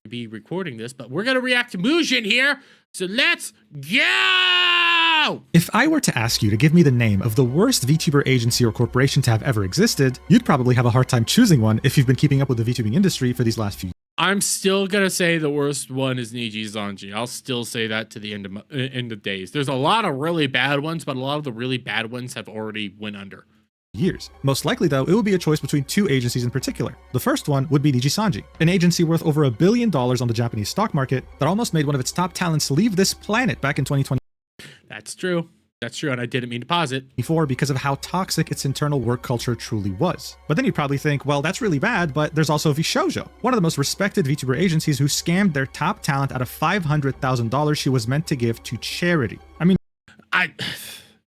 be recording this, but we're gonna react to Mujin here. So let's go! If I were to ask you to give me the name of the worst VTuber agency or corporation to have ever existed, you'd probably have a hard time choosing one if you've been keeping up with the VTubing industry for these last few years. I'm still gonna say the worst one is Niji Zanji. I'll still say that to the end of days. There's a lot of really bad ones, but a lot of the really bad ones have already went under. Years. Most likely, though, it would be a choice between two agencies in particular. The first one would be Niji Sanji, an agency worth over $1 billion on the Japanese stock market that almost made one of its top talents leave this planet back in 2020. That's true. That's true, and I didn't mean to pause it. Because of how toxic its internal work culture truly was. But then you'd probably think, well, that's really bad, but there's also VShojo, one of the most respected VTuber agencies who scammed their top talent out of $500,000 she was meant to give to charity.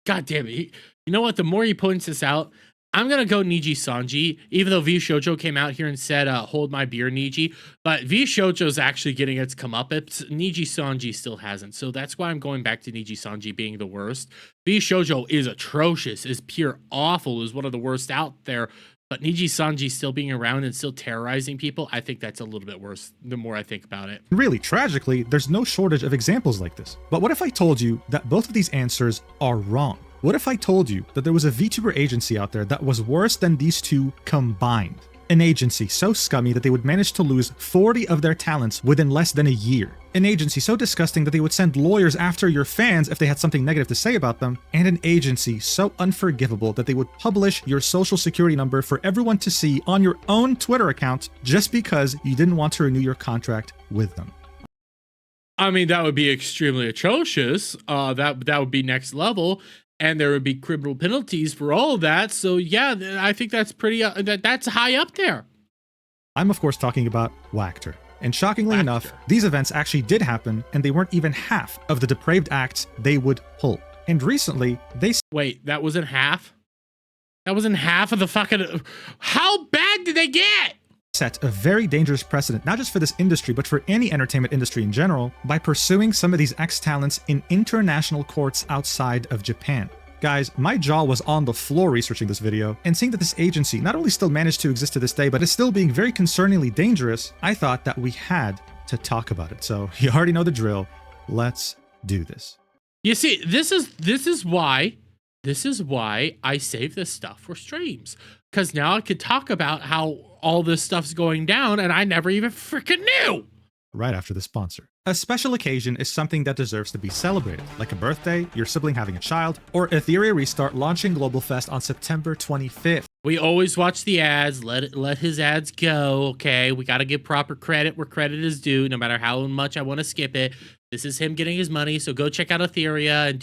God damn it. You know what? The more he points this out, I'm going to go Niji Sanji, even though VShojo came out here and said, hold my beer, Niji. But VShojo's actually getting its comeuppance. Niji Sanji still hasn't. So that's why I'm going back to Niji Sanji being the worst. VShojo is atrocious, is pure awful, is one of the worst out there. But Niji Sanji still being around and still terrorizing people, I think that's a little bit worse the more I think about it. Really, tragically, there's no shortage of examples like this. But what if I told you that both of these answers are wrong? What if I told you that there was a VTuber agency out there that was worse than these two combined? An agency so scummy that they would manage to lose 40 of their talents within less than a year. An agency so disgusting that they would send lawyers after your fans if they had something negative to say about them. And an agency so unforgivable that they would publish your social security number for everyone to see on your own Twitter account just because you didn't want to renew your contract with them. I mean, that would be extremely atrocious. That would be next level. And there would be criminal penalties for all of that. So yeah, I think that's pretty, that's high up there. I'm of course talking about Wactor. And shockingly enough, these events actually did happen, and they weren't even half of the depraved acts they would pull. And recently, they— Wait, that wasn't half? That wasn't half of the fucking— How bad did they get? Set a very dangerous precedent, not just for this industry, but for any entertainment industry in general, by pursuing some of these ex-talents in international courts outside of Japan. Guys, my jaw was on the floor researching this video, and seeing that this agency not only still managed to exist to this day, but is still being very concerningly dangerous, I thought that we had to talk about it. So you already know the drill. Let's do this. You see, this is why I save this stuff for streams. Because now I could talk about how all this stuff's going down and I never even freaking knew. Right after the sponsor. A special occasion is something that deserves to be celebrated, like a birthday, your sibling having a child, or Etheria Restart launching Global Fest on September 25th. We always watch the ads, let his ads go, okay? We gotta give proper credit where credit is due, no matter how much I want to skip it. This is him getting his money, so go check out Etheria and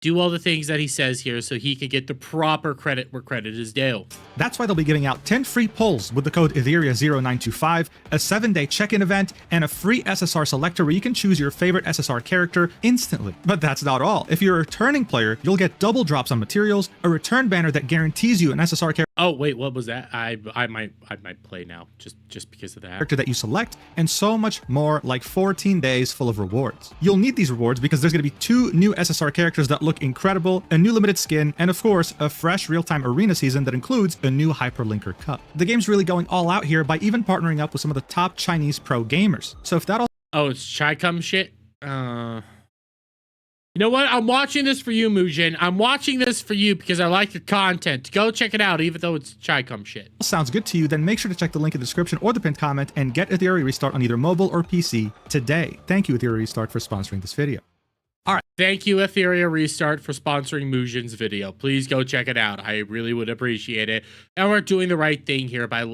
do all the things that he says here so he can get the proper credit where credit is due. That's why they'll be giving out 10 free polls with the code Etheria0925, a 7-day check-in event, and a free SSR selector where you can choose your favorite SSR character instantly. But that's not all. If you're a returning player, you'll get double drops on materials, a return banner that guarantees you an SSR character. Oh wait, what was that? I might play now just because of that. Character that you select, and so much more, like 14 days full of rewards. You'll need these rewards because there's going to be 2 new SSR characters that look incredible, a new limited skin, and of course, a fresh real-time arena season that includes a new Hyperlinker Cup. The game's really going all out here by even partnering up with some of the top Chinese pro gamers. So if that all— Oh, it's Chai-cum shit? You know what? I'm watching this for you, Mujin. I'm watching this for you because I like your content. Go check it out, even though it's Chai-cum shit. sounds good to you, then make sure to check the link in the description or the pinned comment and get Etheria Restart on either mobile or PC today. Thank you, Etheria Restart, for sponsoring this video. Alright. Thank you, Etheria Restart, for sponsoring Mujin's video. Please go check it out. I really would appreciate it. And we're doing the right thing here by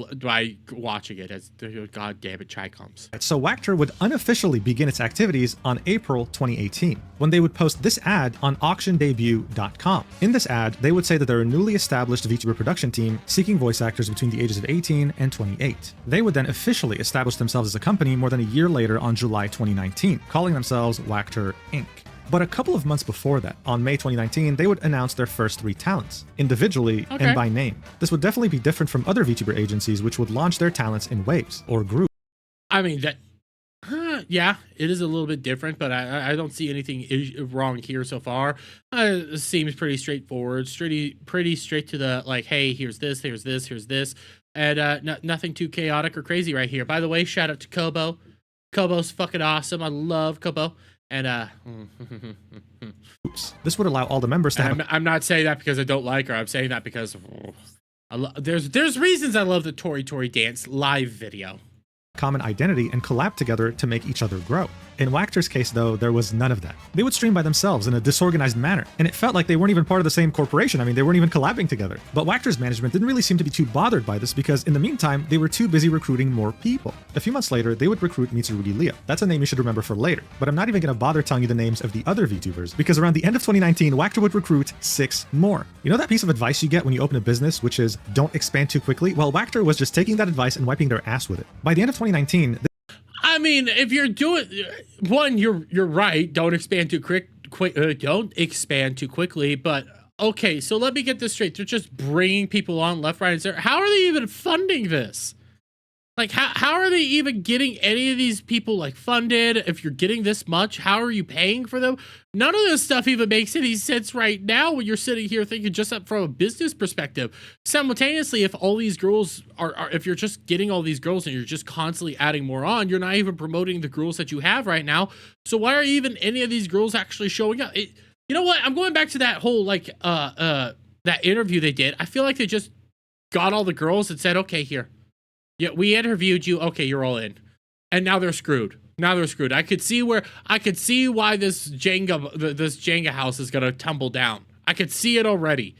watching it. As God damn it, Chai-cums. So Wactor would unofficially begin its activities on April 2018, when they would post this ad on auctiondebut.com. In this ad, they would say that they're a newly established VTuber production team seeking voice actors between the ages of 18 and 28. They would then officially establish themselves as a company more than a year later on July 2019, calling themselves Wactor Inc. But a couple of months before that, on May 2019, they would announce their first 3 talents, individually and by name. This would definitely be different from other VTuber agencies, which would launch their talents in waves or groups. I mean, that... yeah, it is a little bit different, but I don't see anything wrong here so far. It seems pretty straightforward, pretty straight to the, like, hey, here's this, here's this, here's this. And nothing too chaotic or crazy right here. By the way, shout out to Kobo. Kobo's fucking awesome. I love Kobo. And groups. This would allow all the members to have I'm not saying that because I don't like her. I'm saying that because there's reasons I love the Tori Tori Dance live video. common identity and collab together to make each other grow. In Wachter's case, though, there was none of that. They would stream by themselves in a disorganized manner, and it felt like they weren't even part of the same corporation. I mean, they weren't even collabing together. But Wachter's management didn't really seem to be too bothered by this because in the meantime, they were too busy recruiting more people. A few months later, they would recruit Mitsurugi Leo. That's a name you should remember for later. But I'm not even going to bother telling you the names of the other VTubers because around the end of 2019, Wachter would recruit 6 more. You know that piece of advice you get when you open a business, which is don't expand too quickly? Well, Wachter was just taking that advice and wiping their ass with it. By the end of 2019, I mean, if you're doing one, you're right. Don't expand too don't expand too quickly. But okay, so let me get this straight. They're just bringing people on left, right, and center. How are they even funding this? Like, how are they even getting any of these people like funded? If you're getting this much, how are you paying for them? None of this stuff even makes any sense right now when you're sitting here thinking just up from a business perspective. Simultaneously, if all these girls if you're just getting all these girls and you're just constantly adding more on, you're not even promoting the girls that you have right now. So why are even any of these girls actually showing up? You know what? I'm going back to that whole like that interview they did. I feel like they just got all the girls and said, okay, here. Yeah, we interviewed you. Okay, you're all in. And now they're screwed. Now they're screwed. I could see why this Jenga house is going to tumble down. I could see it already.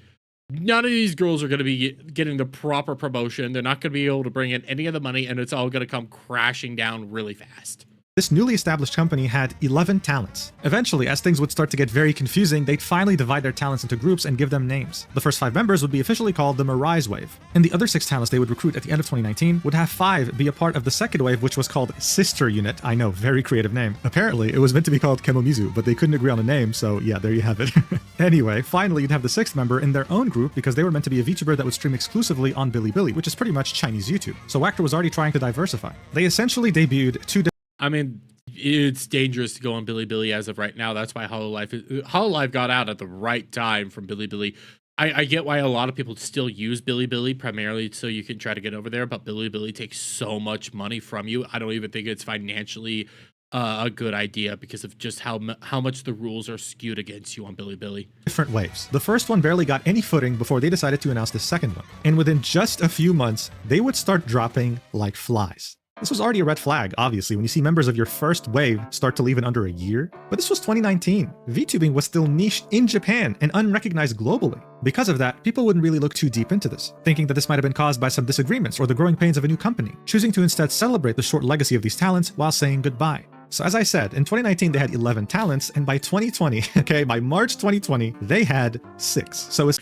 None of these girls are going to be getting the proper promotion. They're not going to be able to bring in any of the money, and it's all going to come crashing down really fast. This newly established company had 11 talents. Eventually, as things would start to get very confusing, they'd finally divide their talents into groups and give them names. The first 5 members would be officially called the Mirage Wave, and the other 6 talents they would recruit at the end of 2019 would have 5 be a part of the second wave, which was called Sister Unit. I know, very creative name. Apparently, it was meant to be called Kemomizu, but they couldn't agree on a name, so yeah, there you have it. Anyway, finally, you'd have the 6th member in their own group because they were meant to be a VTuber that would stream exclusively on Bilibili, which is pretty much Chinese YouTube. So Wachter was already trying to diversify. They essentially debuted 2 I mean, it's dangerous to go on Bilibili as of right now. That's why Hololive got out at the right time from Bilibili. I get why a lot of people still use Bilibili primarily so you can try to get over there, but Bilibili takes so much money from you. I don't even think it's financially a good idea because of just how much the rules are skewed against you on Bilibili. Different waves. The first one barely got any footing before they decided to announce the second one. And within just a few months, they would start dropping like flies. This was already a red flag, obviously, when you see members of your first wave start to leave in under a year. But this was 2019. VTubing was still niche in Japan and unrecognized globally. Because of that, people wouldn't really look too deep into this, thinking that this might have been caused by some disagreements or the growing pains of a new company, choosing to instead celebrate the short legacy of these talents while saying goodbye. So as I said, in 2019 they had 11 talents, and by 2020, okay, by March 2020, they had 6. So it's...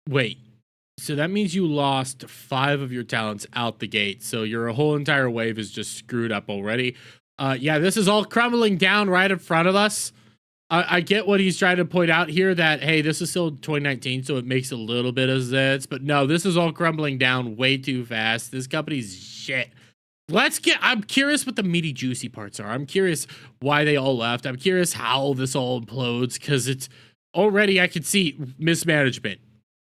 Wait. So that means you lost 5 of your talents out the gate. So your whole entire wave is just screwed up already. Yeah, this is all crumbling down right in front of us. I get what he's trying to point out here that, hey, this is still 2019, so it makes a little bit of sense. But no, this is all crumbling down way too fast. This company's shit. I'm curious what the meaty, juicy parts are. I'm curious why they all left. I'm curious how this all implodes because it's already, I can see mismanagement.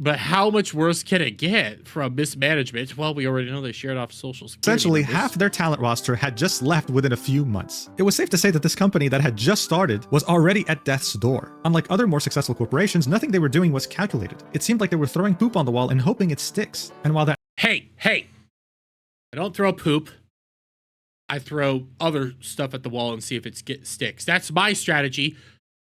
But how much worse can it get from mismanagement? Well, we already know they shared off social security essentially numbers. Half their talent roster had just left within a few months. It was safe to say that this company that had just started was already at death's door. Unlike other more successful corporations, nothing they were doing was calculated. It seemed like they were throwing poop on the wall and hoping it sticks. And while that... Hey, I don't throw poop. I throw other stuff at the wall and see if it sticks. That's my strategy.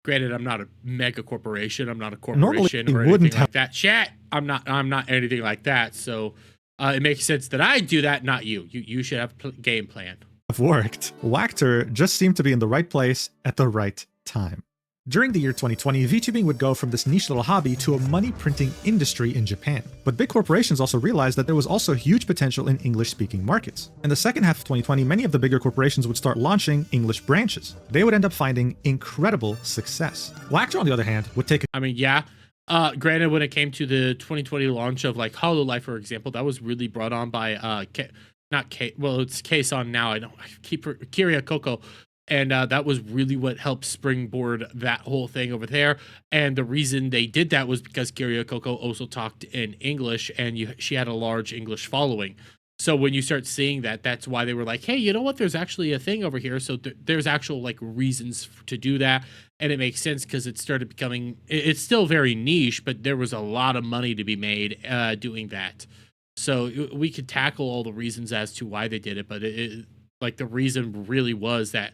Granted, I'm not a mega corporation. I'm not a corporation or anything like that. Chat, I'm not anything like that. So it makes sense that I do that, not you. You should have a game plan. Worked. Wachter just seemed to be in the right place at the right time. During the year 2020, VTubing would go from this niche little hobby to a money-printing industry in Japan. But big corporations also realized that there was also huge potential in English-speaking markets. In the second half of 2020, many of the bigger corporations would start launching English branches. They would end up finding incredible success. Wachter, on the other hand, would take... Granted, when it came to the 2020 launch of like Hololive, for example, that was really brought on by it's K-san now. I keep Kiria Coco. And that was really what helped springboard that whole thing over there. And the reason they did that was because Kiria Coco also talked in English and she had a large English following. So when you start seeing that, that's why they were like, hey, you know what? There's actually a thing over here. So there's actual like reasons to do that. And it makes sense because it started becoming, it's still very niche, but there was a lot of money to be made doing that. So we could tackle all the reasons as to why they did it. But like the reason really was that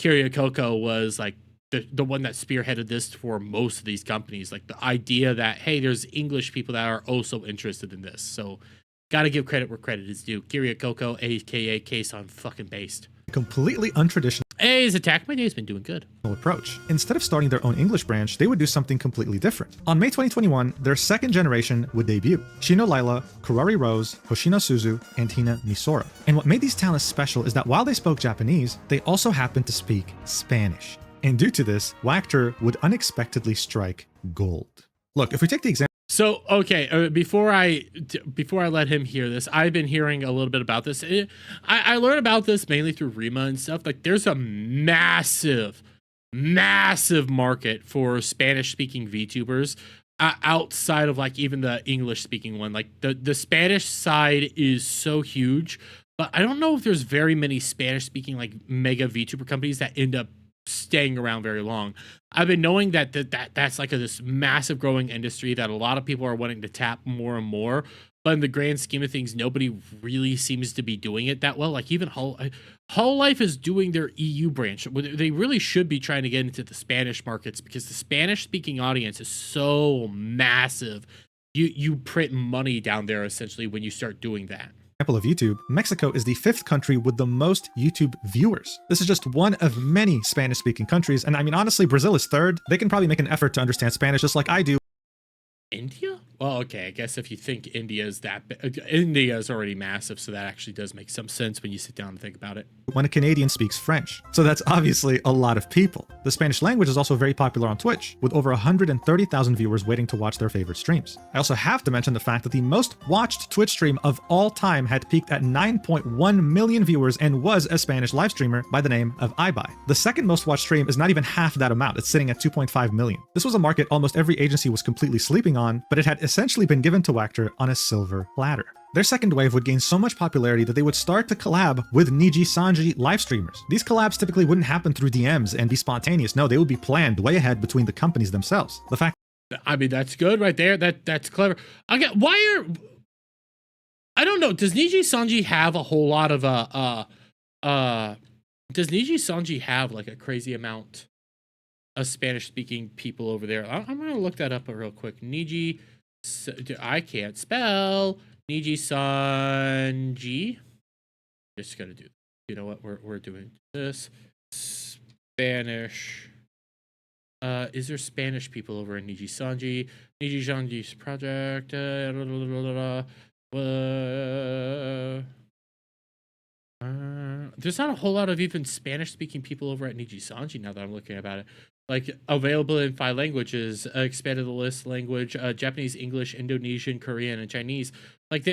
Coco was like the one that spearheaded this for most of these companies. Like the idea that, hey, there's English people that are also interested in this. So gotta give credit where credit is due. Coco, aka Case-on fucking based. Completely untraditional Hey, his attack my day's been doing good. approach. Instead of starting their own English branch, they would do something completely different. On May 2021, their second generation would debut. Shino Lila, Kurari Rose, Hoshino Suzu, and Hina Misora. And what made these talents special is that while they spoke Japanese, they also happened to speak Spanish. And due to this, Wactor would unexpectedly strike gold. Look, if we take the example. So, okay, before I let him hear this, I've been hearing a little bit about this. I learned about this mainly through Rima and stuff. Like, there's a massive market for Spanish-speaking VTubers outside of, like, even the English-speaking one. Like, the Spanish side is so huge, but I don't know if there's very many Spanish-speaking, like, mega VTuber companies that end up staying around very long. I've been knowing that's like this massive growing industry that a lot of people are wanting to tap more and more, but in the grand scheme of things, nobody really seems to be doing it that well. Like even Hololive is doing their EU branch. They really should be trying to get into the Spanish markets because the Spanish speaking audience is so massive. You print money down there essentially when you start doing that. Of YouTube, Mexico is the 5th country with the most YouTube viewers. This is just one of many Spanish-speaking countries, and I mean, honestly, Brazil is 3rd. They can probably make an effort to understand Spanish just like I do. India? Well, okay, I guess if you think India is India is already massive, so that actually does make some sense when you sit down and think about it. When a Canadian speaks French. So that's obviously a lot of people. The Spanish language is also very popular on Twitch, with over 130,000 viewers waiting to watch their favorite streams. I also have to mention the fact that the most watched Twitch stream of all time had peaked at 9.1 million viewers and was a Spanish live streamer by the name of iBuy. The second most watched stream is not even half that amount. It's sitting at 2.5 million. This was a market almost every agency was completely sleeping on, but it had essentially been given to Wactor on a silver platter. Their second wave would gain so much popularity that they would start to collab with Niji Sanji live streamers. These collabs typically wouldn't happen through DMs and be spontaneous. No, they would be planned way ahead between the companies themselves. The fact, I mean, that's good right there. That's clever. I don't know. Does Niji Sanji have a whole lot of does Niji Sanji have like a crazy amount of Spanish speaking people over there? I'm gonna look that up real quick. Niji, I can't spell. Niji Sanji. Just gonna do. You know what? We're doing this. Spanish. Is there Spanish people over in Niji Sanji? Niji Sanji's project. There's not a whole lot of even Spanish-speaking people over at Niji Sanji now that I'm looking about it. Like, available in 5 languages, expanded the list language, Japanese, English, Indonesian, Korean, and Chinese. Like,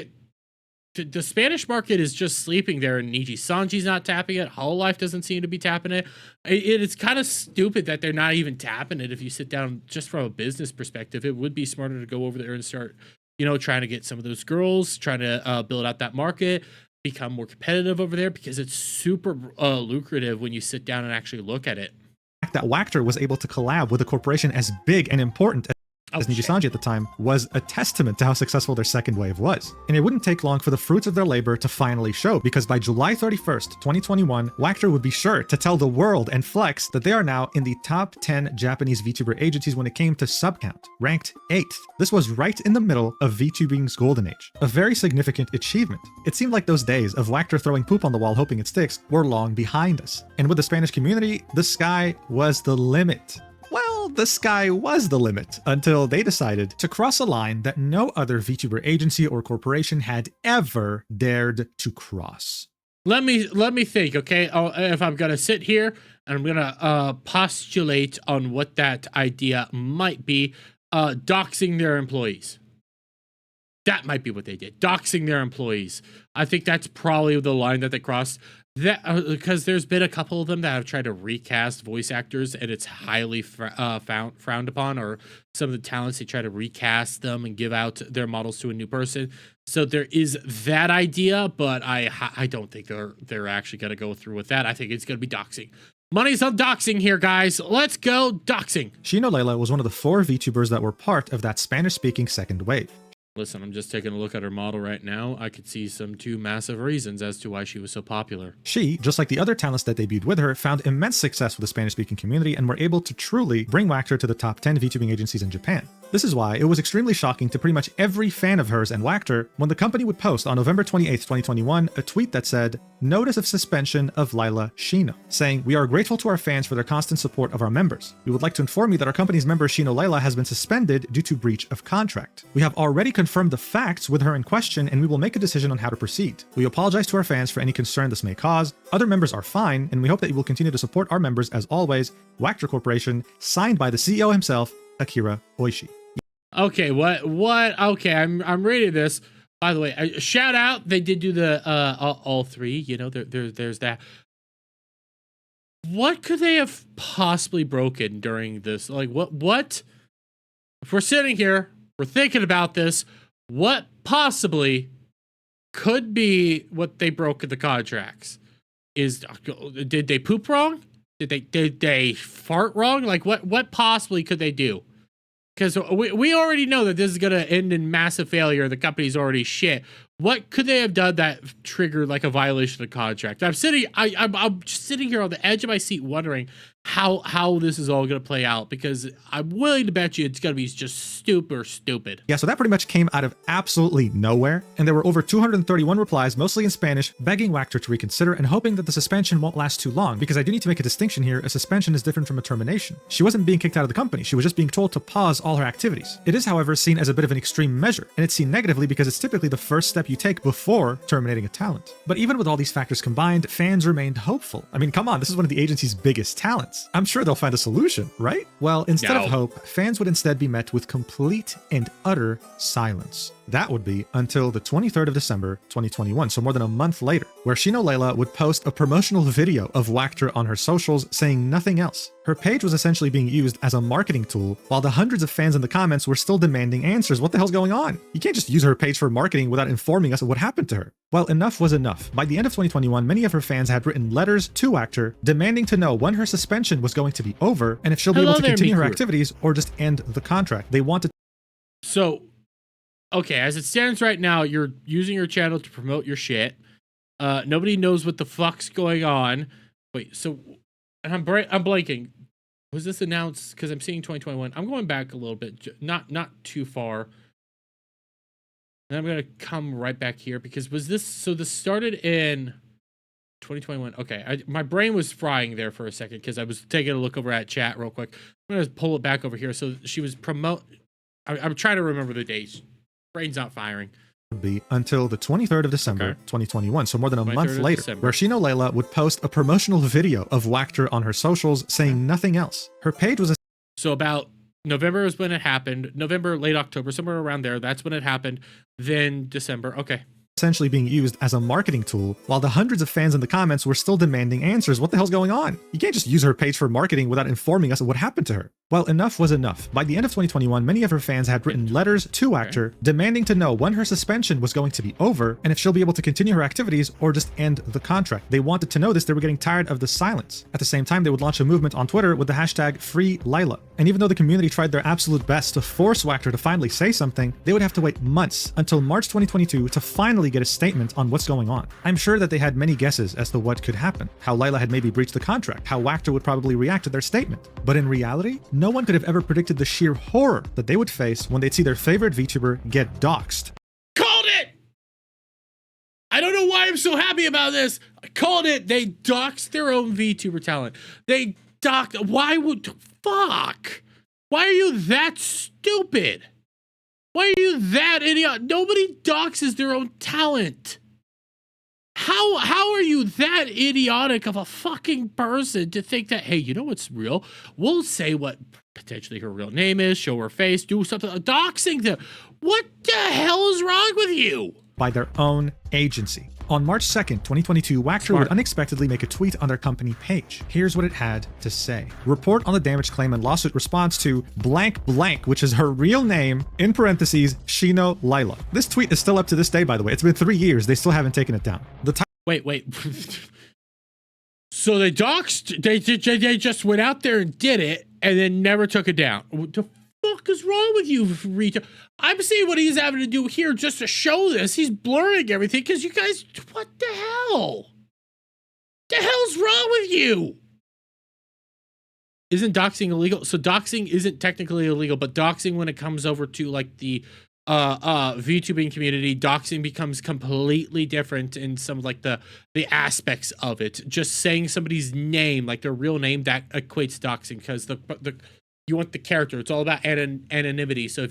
the Spanish market is just sleeping there, and Niji Sanji's not tapping it. Hololive doesn't seem to be tapping it. It's kind of stupid that they're not even tapping it if you sit down just from a business perspective. It would be smarter to go over there and start, trying to get some of those girls, trying to build out that market, become more competitive over there because it's super lucrative when you sit down and actually look at it. That Wactor was able to collab with a corporation as big and important as Niji Sanji at the time was a testament to how successful their second wave was. And it wouldn't take long for the fruits of their labor to finally show, because by July 31st, 2021, Wactor would be sure to tell the world and flex that they are now in the top 10 Japanese VTuber agencies when it came to sub count, ranked 8th. This was right in the middle of VTubing's golden age, a very significant achievement. It seemed like those days of Wactor throwing poop on the wall hoping it sticks were long behind us. And with the Spanish community, the sky was the limit. Well, the sky was the limit until they decided to cross a line that no other VTuber agency or corporation had ever dared to cross. Let me think, okay? If I'm gonna sit here and I'm gonna postulate on what that idea might be, doxing their employees. That might be what they did. Doxing their employees. I think that's probably the line that they crossed. That because there's been a couple of them that have tried to recast voice actors, and it's highly frowned upon. Or some of the talents, they try to recast them and give out their models to a new person. So there is that idea, but I don't think they're actually going to go through with that. I think it's going to be doxing. Money's on doxing here, guys. Let's go doxing. Shino Layla was one of the 4 VTubers that were part of that Spanish-speaking second wave. Listen, I'm just taking a look at her model right now. I could see some 2 massive reasons as to why she was so popular. She, just like the other talents that debuted with her, found immense success with the Spanish-speaking community and were able to truly bring Wactor to the top 10 VTubing agencies in Japan. This is why it was extremely shocking to pretty much every fan of hers and Wactor when the company would post on November 28, 2021, a tweet that said, "Notice of suspension of Layla Shino," saying, "We are grateful to our fans for their constant support of our members. We would like to inform you that our company's member Shino Layla has been suspended due to breach of contract. We have already confirmed the facts with her in question and we will make a decision on how to proceed. We apologize to our fans for any concern this may cause. Other members are fine and we hope that you will continue to support our members as always. Wactor Corporation," signed by the CEO himself, Akira Oishi. Okay, what? Okay, I'm reading this. By the way, shout out. They did do the all 3. You know, there's that. What could they have possibly broken during this? Like, what? If we're sitting here, we're thinking about this. What possibly could be what they broke in the contracts? Did they poop wrong? Did they fart wrong? Like, what possibly could they do? Because we already know that this is going to end in massive failure. The company's already shit. What could they have done that triggered like a violation of the contract? I'm just sitting here on the edge of my seat wondering how this is all going to play out, because I'm willing to bet you it's going to be just super stupid. Yeah, so that pretty much came out of absolutely nowhere, and there were over 231 replies, mostly in Spanish, begging Wactor to reconsider and hoping that the suspension won't last too long, because I do need to make a distinction here. A suspension is different from a termination. She wasn't being kicked out of the company, she was just being told to pause all her activities. It is, however, seen as a bit of an extreme measure, and it's seen negatively because it's typically the first step you take before terminating a talent. But even with all these factors combined, fans remained hopeful. I mean, come on, this is one of the agency's biggest talents. I'm sure they'll find a solution, right? Well, instead of hope, fans would instead be met with complete and utter silence. That would be until the 23rd of December, 2021, so more than a month later, where Shino Layla would post a promotional video of Wactor on her socials saying nothing else. Her page was essentially being used as a marketing tool, while the hundreds of fans in the comments were still demanding answers. What the hell's going on? You can't just use her page for marketing without informing us of what happened to her. Well, enough was enough. By the end of 2021, many of her fans had written letters to Wactor demanding to know when her suspension was going to be over and if she'll be able to continue her activities or just end the contract. They wanted. So, okay, as it stands right now, you're using your channel to promote your shit. Nobody knows what the fuck's going on. Wait, so, and I'm blanking. Was this announced? Because I'm seeing 2021. I'm going back a little bit, not too far. And I'm gonna come right back here because was this? So this started in 2021. Okay, my brain was frying there for a second because I was taking a look over at chat real quick. I'm gonna pull it back over here. So she was I'm trying to remember the dates. Brain's not firing. Be until the 23rd of December, 2021, so more than a month later, December, where Shino Layla would post a promotional video of Wactor on her socials saying nothing else. Her page was so about November is when it happened. November, late October, somewhere around there. That's when it happened. Then December. Okay. Essentially being used as a marketing tool, while the hundreds of fans in the comments were still demanding answers. What the hell's going on? You can't just use her page for marketing without informing us of what happened to her. Well, enough was enough. By the end of 2021, many of her fans had written letters to Wactor demanding to know when her suspension was going to be over and if she'll be able to continue her activities or just end the contract. They wanted to know this. They were getting tired of the silence. At the same time, they would launch a movement on Twitter with the hashtag #FreeLayla. And even though the community tried their absolute best to force Wactor to finally say something, they would have to wait months until March 2022 to finally get a statement on what's going on. I'm sure that they had many guesses as to what could happen, how Layla had maybe breached the contract, how Wactor would probably react to their statement. But in reality, no one could have ever predicted the sheer horror that they would face when they'd see their favorite VTuber get doxxed. Called it! I don't know why I'm so happy about this. I called it. They doxed their own VTuber talent. They doxed. Fuck. Why are you that stupid? Why are you that idiot? Nobody doxes their own talent. How are you that idiotic of a fucking person to think that, hey, you know what's real? We'll say what potentially her real name is, show her face, do something, doxing them. What the hell is wrong with you? by their own agency. On March 2nd, 2022, Wactor would unexpectedly make a tweet on their company page. Here's what it had to say. Report on the damage claim and lawsuit response to blank blank, which is her real name, in parentheses, Shino Lila. This tweet is still up to this day, by the way. It's been 3 years. They still haven't taken it down. Wait. So they doxed, they just went out there and did it and then never took it down. What the fuck is wrong with you, Rita? I'm seeing what he's having to do here just to show this. He's blurring everything because you guys, what the hell? The hell's wrong with you? Isn't doxing illegal? So doxing isn't technically illegal, but doxing when it comes over to like the VTubing community, doxing becomes completely different in some of like the aspects of it. Just saying somebody's name, like their real name, that equates doxing because the you want the character. It's all about anonymity. So if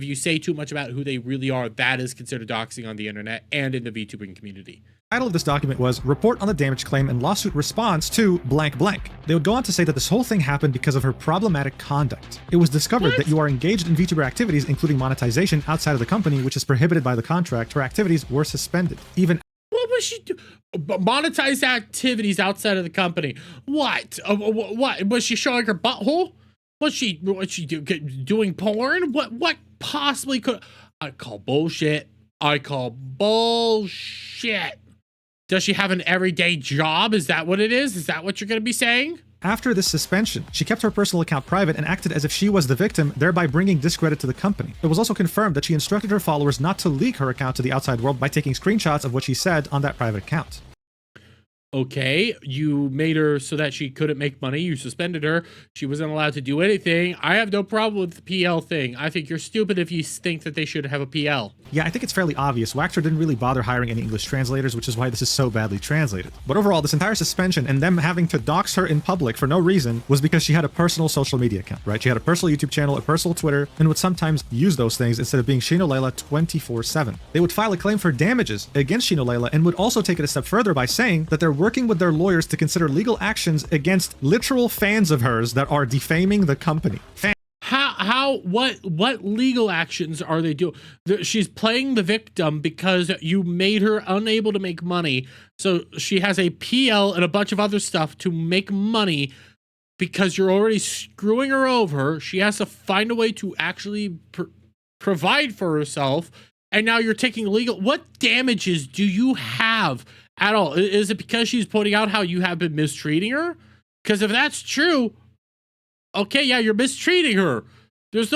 you say too much about who they really are, that is considered doxing on the internet and in the VTubing community. The title of this document was Report on the Damage Claim and Lawsuit Response to blank blank. They would go on to say that this whole thing happened because of her problematic conduct. It was discovered that you are engaged in VTuber activities, including monetization outside of the company, which is prohibited by the contract. Her activities were suspended. Even what was she do? Monetize activities outside of the company. What? What was she showing her butthole? Was she doing porn? What possibly could I call bullshit? I call bullshit. Does she have an everyday job? Is that what it is? Is that what you're going to be saying? After this suspension, she kept her personal account private and acted as if she was the victim, thereby bringing discredit to the company. It was also confirmed that she instructed her followers not to leak her account to the outside world by taking screenshots of what she said on that private account. Okay, you made her so that she couldn't make money. You suspended her. She wasn't allowed to do anything. I have no problem with the PL thing. I think you're stupid if you think that they should have a PL. Yeah, I think it's fairly obvious. Wactor didn't really bother hiring any English translators, which is why this is so badly translated. But overall, this entire suspension and them having to dox her in public for no reason was because she had a personal social media account, right? She had a personal YouTube channel, a personal Twitter, and would sometimes use those things instead of being Shino Layla 24/7. They would file a claim for damages against Shino Layla and would also take it a step further by saying that they're working with their lawyers to consider legal actions against literal fans of hers that are defaming the company. What legal actions are they doing? She's playing the victim because you made her unable to make money. So she has a PL and a bunch of other stuff to make money because you're already screwing her over. She has to find a way to actually provide for herself. And now you're taking legal. What damages do you have at all? Is it because she's pointing out how you have been mistreating her? Because if that's true, okay, yeah, you're mistreating her. There's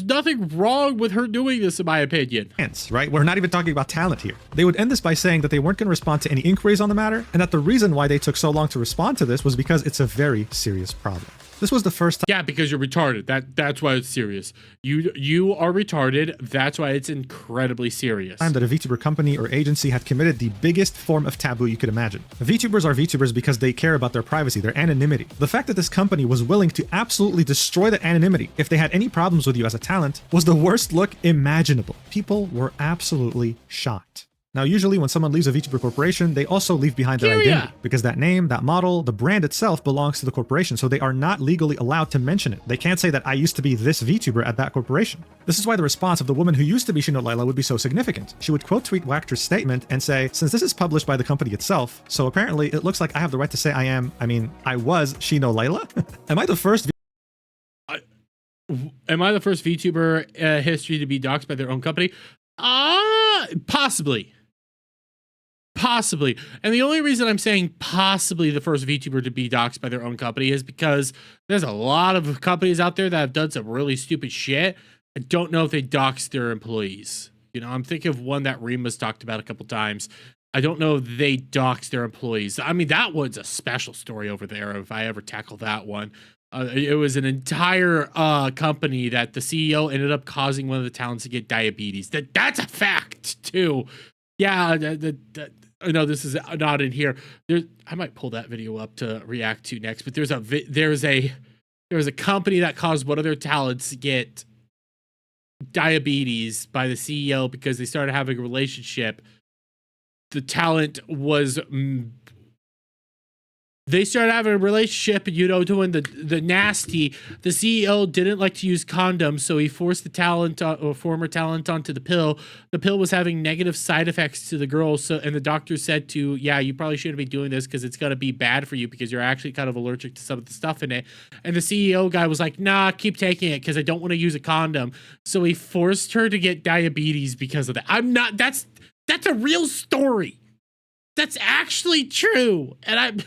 nothing wrong with her doing this, in my opinion. Right? We're not even talking about talent here. They would end this by saying that they weren't going to respond to any inquiries on the matter, and that the reason why they took so long to respond to this was because it's a very serious problem. This was the first time. Yeah, because you're retarded. That's why it's serious. You are retarded. That's why it's incredibly serious. Time that a VTuber company or agency had committed the biggest form of taboo you could imagine. VTubers are VTubers because they care about their privacy, their anonymity. The fact that this company was willing to absolutely destroy that anonymity if they had any problems with you as a talent was the worst look imaginable. People were absolutely shocked. Now, usually when someone leaves a VTuber corporation, they also leave behind their identity because that name, that model, the brand itself belongs to the corporation, so they are not legally allowed to mention it. They can't say that I used to be this VTuber at that corporation. This is why the response of the woman who used to be Shino Layla would be so significant. She would quote tweet Wactor's statement and say, since this is published by the company itself, so apparently it looks like I have the right to say I was Shino Layla? Am I the first VTuber history to be doxxed by their own company? Possibly. Possibly. And the only reason I'm saying possibly the first VTuber to be doxxed by their own company is because there's a lot of companies out there that have done some really stupid shit. I don't know if they doxed their employees. You know, I'm thinking of one that Rima's talked about a couple times. I don't know if they doxed their employees. I mean, that one's a special story over there if I ever tackle that one. It was an entire company that the CEO ended up causing one of the talents to get diabetes. That's a fact, too. Yeah, I know this is not in here. I might pull that video up to react to next. But there's a company that caused one of their talents to get diabetes by the CEO because they started having a relationship. The talent was They started having a relationship, you know, doing the nasty. The CEO didn't like to use condoms, so he forced the talent or former talent onto the pill. The pill was having negative side effects to the girl, so and the doctor said to, yeah, you probably shouldn't be doing this because it's gonna be bad for you because you're actually kind of allergic to some of the stuff in it. And the CEO guy was like, nah, keep taking it because I don't want to use a condom. So he forced her to get diabetes because of that. That's a real story. That's actually true, and I'm.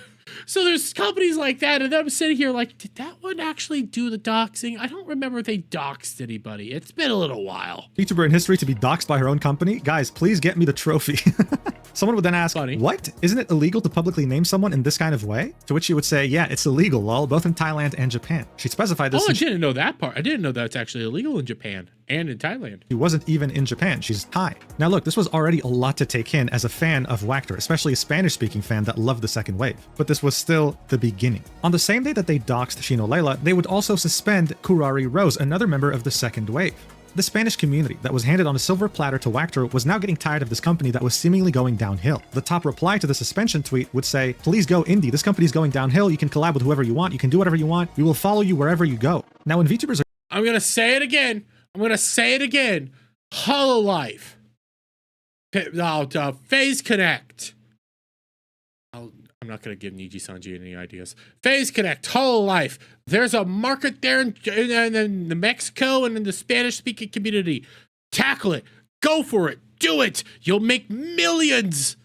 So there's companies like that, and I'm sitting here like, did that one actually do the doxing? I don't remember if they doxed anybody. It's been a little while. VTuber in history to be doxed by her own company? Guys, please get me the trophy. Someone would then ask, Funny. what? Isn't it illegal to publicly name someone in this kind of way? To which she would say, yeah, it's illegal, lol, both in Thailand and Japan. She'd specify this. Oh, I didn't know that part. I didn't know that's actually illegal in Japan and in Thailand. She wasn't even in Japan. She's Thai. Now look, this was already a lot to take in as a fan of Wactor, especially a Spanish-speaking fan that loved the second wave. But this was still the beginning. On the same day that they doxed Shino Layla, they would also suspend Kurari Rose, another member of the second wave. The Spanish community that was handed on a silver platter to Wactor was now getting tired of this company that was seemingly going downhill. The top reply to the suspension tweet would say, please go indie, this company's going downhill, you can collab with whoever you want, you can do whatever you want, we will follow you wherever you go. Now when VTubers are— I'm gonna say it again. HoloLife. Phase Connect. I'm not going to give Niji Sanji any ideas. Phase Connect, HoloLife. There's a market there in the Mexico and in the Spanish-speaking community. Tackle it. Go for it. Do it. You'll make millions,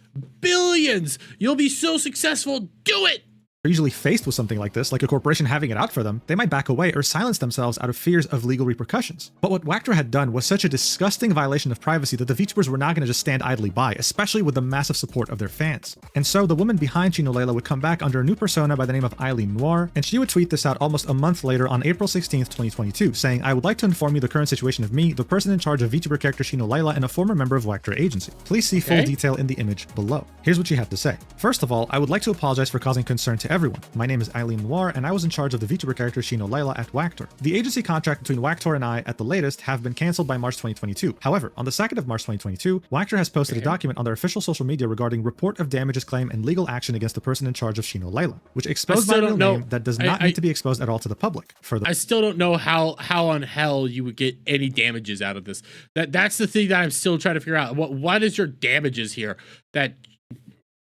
billions. You'll be so successful. Do it. usually faced with something like this, like a corporation having it out for them, they might back away or silence themselves out of fears of legal repercussions. But what Wactor had done was such a disgusting violation of privacy that the VTubers were not going to just stand idly by, especially with the massive support of their fans. And so the woman behind Chino Layla would come back under a new persona by the name of Eileen Noir, and she would tweet this out almost a month later on April 16th, 2022, saying, "I would like to inform you the current situation of me, the person in charge of VTuber character Chino Layla, and a former member of Wactor agency. Please see full detail in the image below." Here's what she had to say. "First of all, I would like to apologize for causing concern to everyone. My name is Eileen Noir, and I was in charge of the VTuber character Chino Layla at Wactor. The agency contract between Wactor and I, at the latest, have been cancelled by March 2022. However, on the 2nd of March 2022, Wactor has posted a document on their official social media regarding report of damages claim and legal action against the person in charge of Chino Layla, which exposed my real name that does not need to be exposed at all to the public." I still don't know how on hell you would get any damages out of this. That's the thing that I'm still trying to figure out. What is your damages here?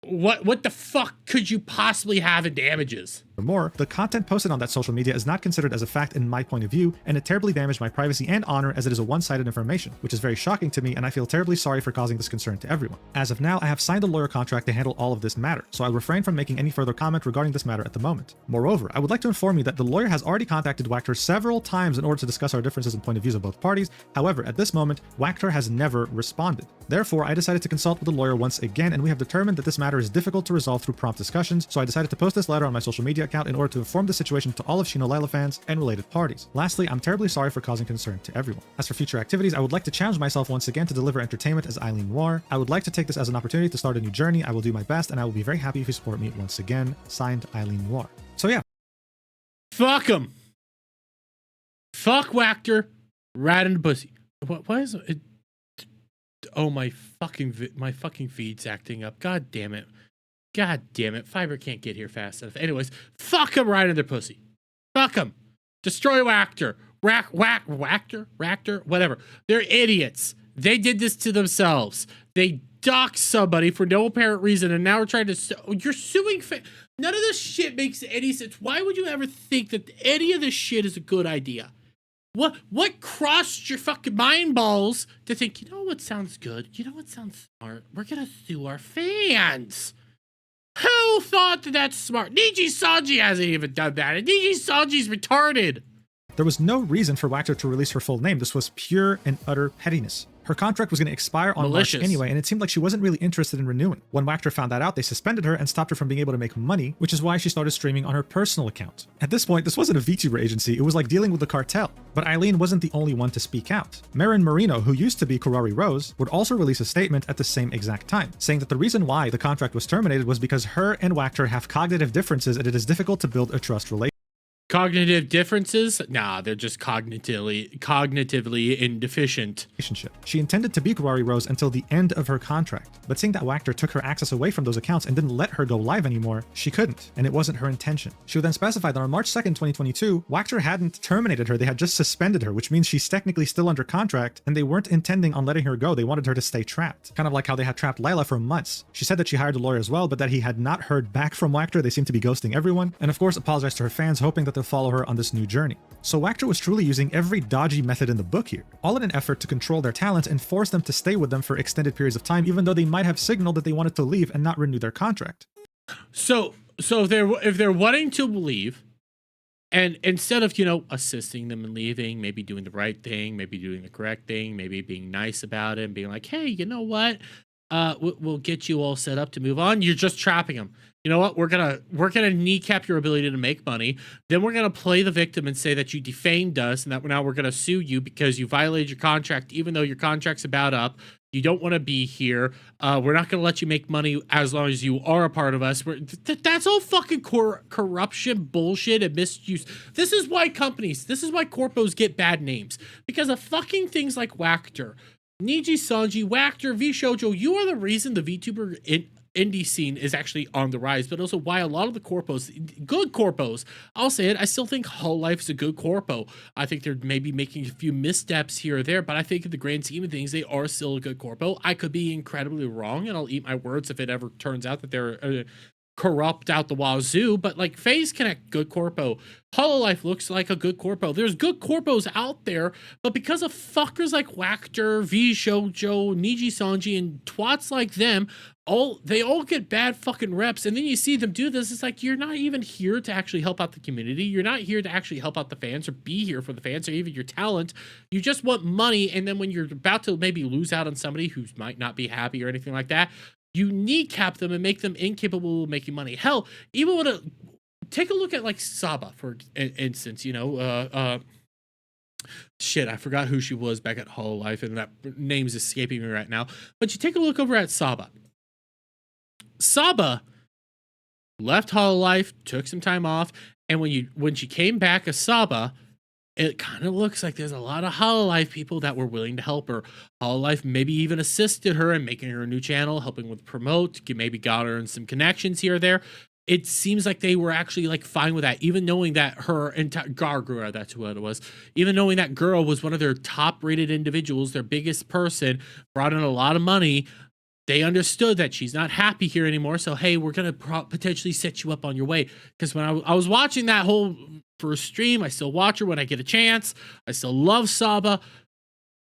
What the fuck could you possibly have in damages? Furthermore, the content posted on that social media is not considered as a fact in my point of view, and it terribly damaged my privacy and honor as it is a one-sided information, which is very shocking to me, and I feel terribly sorry for causing this concern to everyone. As of now, I have signed a lawyer contract to handle all of this matter, so I'll refrain from making any further comment regarding this matter at the moment. Moreover, I would like to inform you that the lawyer has already contacted Wactor several times in order to discuss our differences in point of views of both parties. However, at this moment, Wactor has never responded. Therefore, I decided to consult with the lawyer once again, and we have determined that this matter is difficult to resolve through prompt discussions, so I decided to post this letter on my social media account in order to inform the situation to all of Chino Layla fans and related parties. Lastly, I'm terribly sorry for causing concern to everyone. As for future activities, I would like to challenge myself once again to deliver entertainment as Eileen Noir. I would like to take this as an opportunity to start a new journey. I will do my best, and I will be very happy if you support me once again. Signed, Eileen Noir. So yeah. Fuck him. Fuck Wactor. Rat in the pussy. Why is it? Oh, my fucking feed's acting up. God damn it. God damn it. Fiverr can't get here fast enough. Anyways, fuck them right in their pussy. Fuck them. Destroy Wactor. Wactor, whatever. They're idiots. They did this to themselves. They doxed somebody for no apparent reason, and now we're trying to you're suing none of this shit makes any sense. Why would you ever think that any of this shit is a good idea? What crossed your fucking mind balls to think, you know what sounds good? You know what sounds smart? We're gonna sue our fans. Who thought that that's smart? Niji Sanji hasn't even done that, and Niji Sanji's retarded. There was no reason for Wactor to release her full name. This was pure and utter pettiness. Her contract was going to expire on March anyway, and it seemed like she wasn't really interested in renewing. When Wactor found that out, they suspended her and stopped her from being able to make money, which is why she started streaming on her personal account. At this point, this wasn't a VTuber agency, it was like dealing with the cartel. But Eileen wasn't the only one to speak out. Marin Marino, who used to be Kurari Rose, would also release a statement at the same exact time, saying that the reason why the contract was terminated was because her and Wactor have cognitive differences and it is difficult to build a trust relationship. Cognitive differences? Nah, they're just cognitively indeficient. Relationship. She intended to be Kawaii Rose until the end of her contract, but seeing that Wachter took her access away from those accounts and didn't let her go live anymore, she couldn't, and it wasn't her intention. She would then specify that on March 2nd, 2022, Wachter hadn't terminated her, they had just suspended her, which means she's technically still under contract, and they weren't intending on letting her go, they wanted her to stay trapped. Kind of like how they had trapped Lila for months. She said that she hired a lawyer as well, but that he had not heard back from Wachter, they seem to be ghosting everyone, and of course apologized to her fans, hoping that they'll follow her on this new journey. So Wachter was truly using every dodgy method in the book here, all in an effort to control their talent and force them to stay with them for extended periods of time, even though they might have signaled that they wanted to leave and not renew their contract. So if they're wanting to leave, and instead of, you know, assisting them in leaving, maybe doing the right thing, maybe doing the correct thing, maybe being nice about it and being like, hey, you know what? We'll get you all set up to move on. You're just trapping them. You know what? We're gonna kneecap your ability to make money. Then we're gonna play the victim and say that you defamed us and that now we're gonna sue you because you violated your contract, even though your contract's about up. You don't want to be here. We're not gonna let you make money as long as you are a part of us. That's all fucking corruption, bullshit, and misuse. This is why corpos get bad names, because of fucking things like Wachter. Niji Sanji, Wachter, VShojo, you are the reason the VTuber indie scene is actually on the rise, but also why a lot of the corpos, good corpos, I'll say it, I still think Hololive is a good corpo. I think they're maybe making a few missteps here or there, but I think in the grand scheme of things, they are still a good corpo. I could be incredibly wrong, and I'll eat my words if it ever turns out that they're corrupt out the wazoo, but like Phase Connect, good corpo. Hololive looks like a good corpo. There's good corpos out there, but because of fuckers like Wachter, VShojo, Niji Sanji, and twats like them, they all get bad fucking reps, and then you see them do this. It's like, you're not even here to actually help out the community. You're not here to actually help out the fans or be here for the fans or even your talent. You just want money, and then when you're about to maybe lose out on somebody who might not be happy or anything like that, you kneecap them and make them incapable of making money. Hell, even when take a look at like Saba, for instance, you know, shit, I forgot who she was back at Hololive, and that name's escaping me right now. But you take a look over at Saba. Saba left Hololive, took some time off, and when she came back as Saba, it kind of looks like there's a lot of Hololive people that were willing to help her. Hololive maybe even assisted her in making her a new channel, helping with promote, maybe got her in some connections here or there. It seems like they were actually like fine with that, even knowing that her entire Gargura, that's what it was, even knowing that girl was one of their top rated individuals, their biggest person, brought in a lot of money. They understood that she's not happy here anymore. So, hey, we're going to potentially set you up on your way. Because when I was watching that whole first stream, I still watch her when I get a chance. I still love Saba.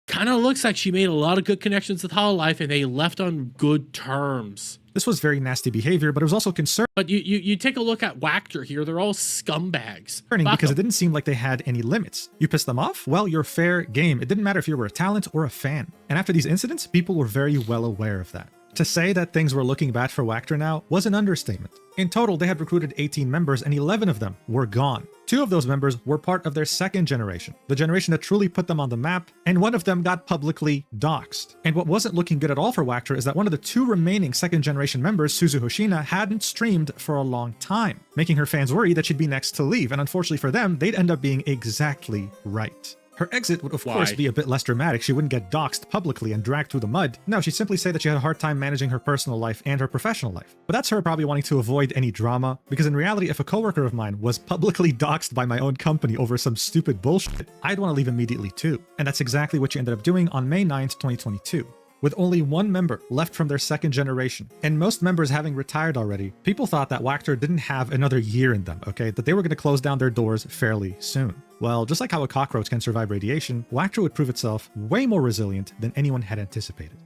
Kind of looks like she made a lot of good connections with Hololive, and they left on good terms. This was very nasty behavior, but it was also concerning. But you take a look at Wachter here. They're all scumbags. Because it didn't seem like they had any limits. You pissed them off? Well, you're fair game. It didn't matter if you were a talent or a fan. And after these incidents, people were very well aware of that. To say that things were looking bad for Wachter now was an understatement. In total, they had recruited 18 members and 11 of them were gone. 2 of those members were part of their second generation, the generation that truly put them on the map, and one of them got publicly doxxed. And what wasn't looking good at all for Wachter is that one of the 2 remaining second generation members, Suzu Hoshina, hadn't streamed for a long time, making her fans worry that she'd be next to leave, and unfortunately for them, they'd end up being exactly right. Her exit would of course be a bit less dramatic. She wouldn't get doxxed publicly and dragged through the mud. No, she'd simply say that she had a hard time managing her personal life and her professional life. But that's her probably wanting to avoid any drama, because in reality, if a coworker of mine was publicly doxxed by my own company over some stupid bullshit, I'd want to leave immediately too. And that's exactly what she ended up doing on May 9th, 2022. With only 1 member left from their second generation, and most members having retired already, people thought that Wachter didn't have another year in them, okay? That they were going to close down their doors fairly soon. Well, just like how a cockroach can survive radiation, Wachter would prove itself way more resilient than anyone had anticipated.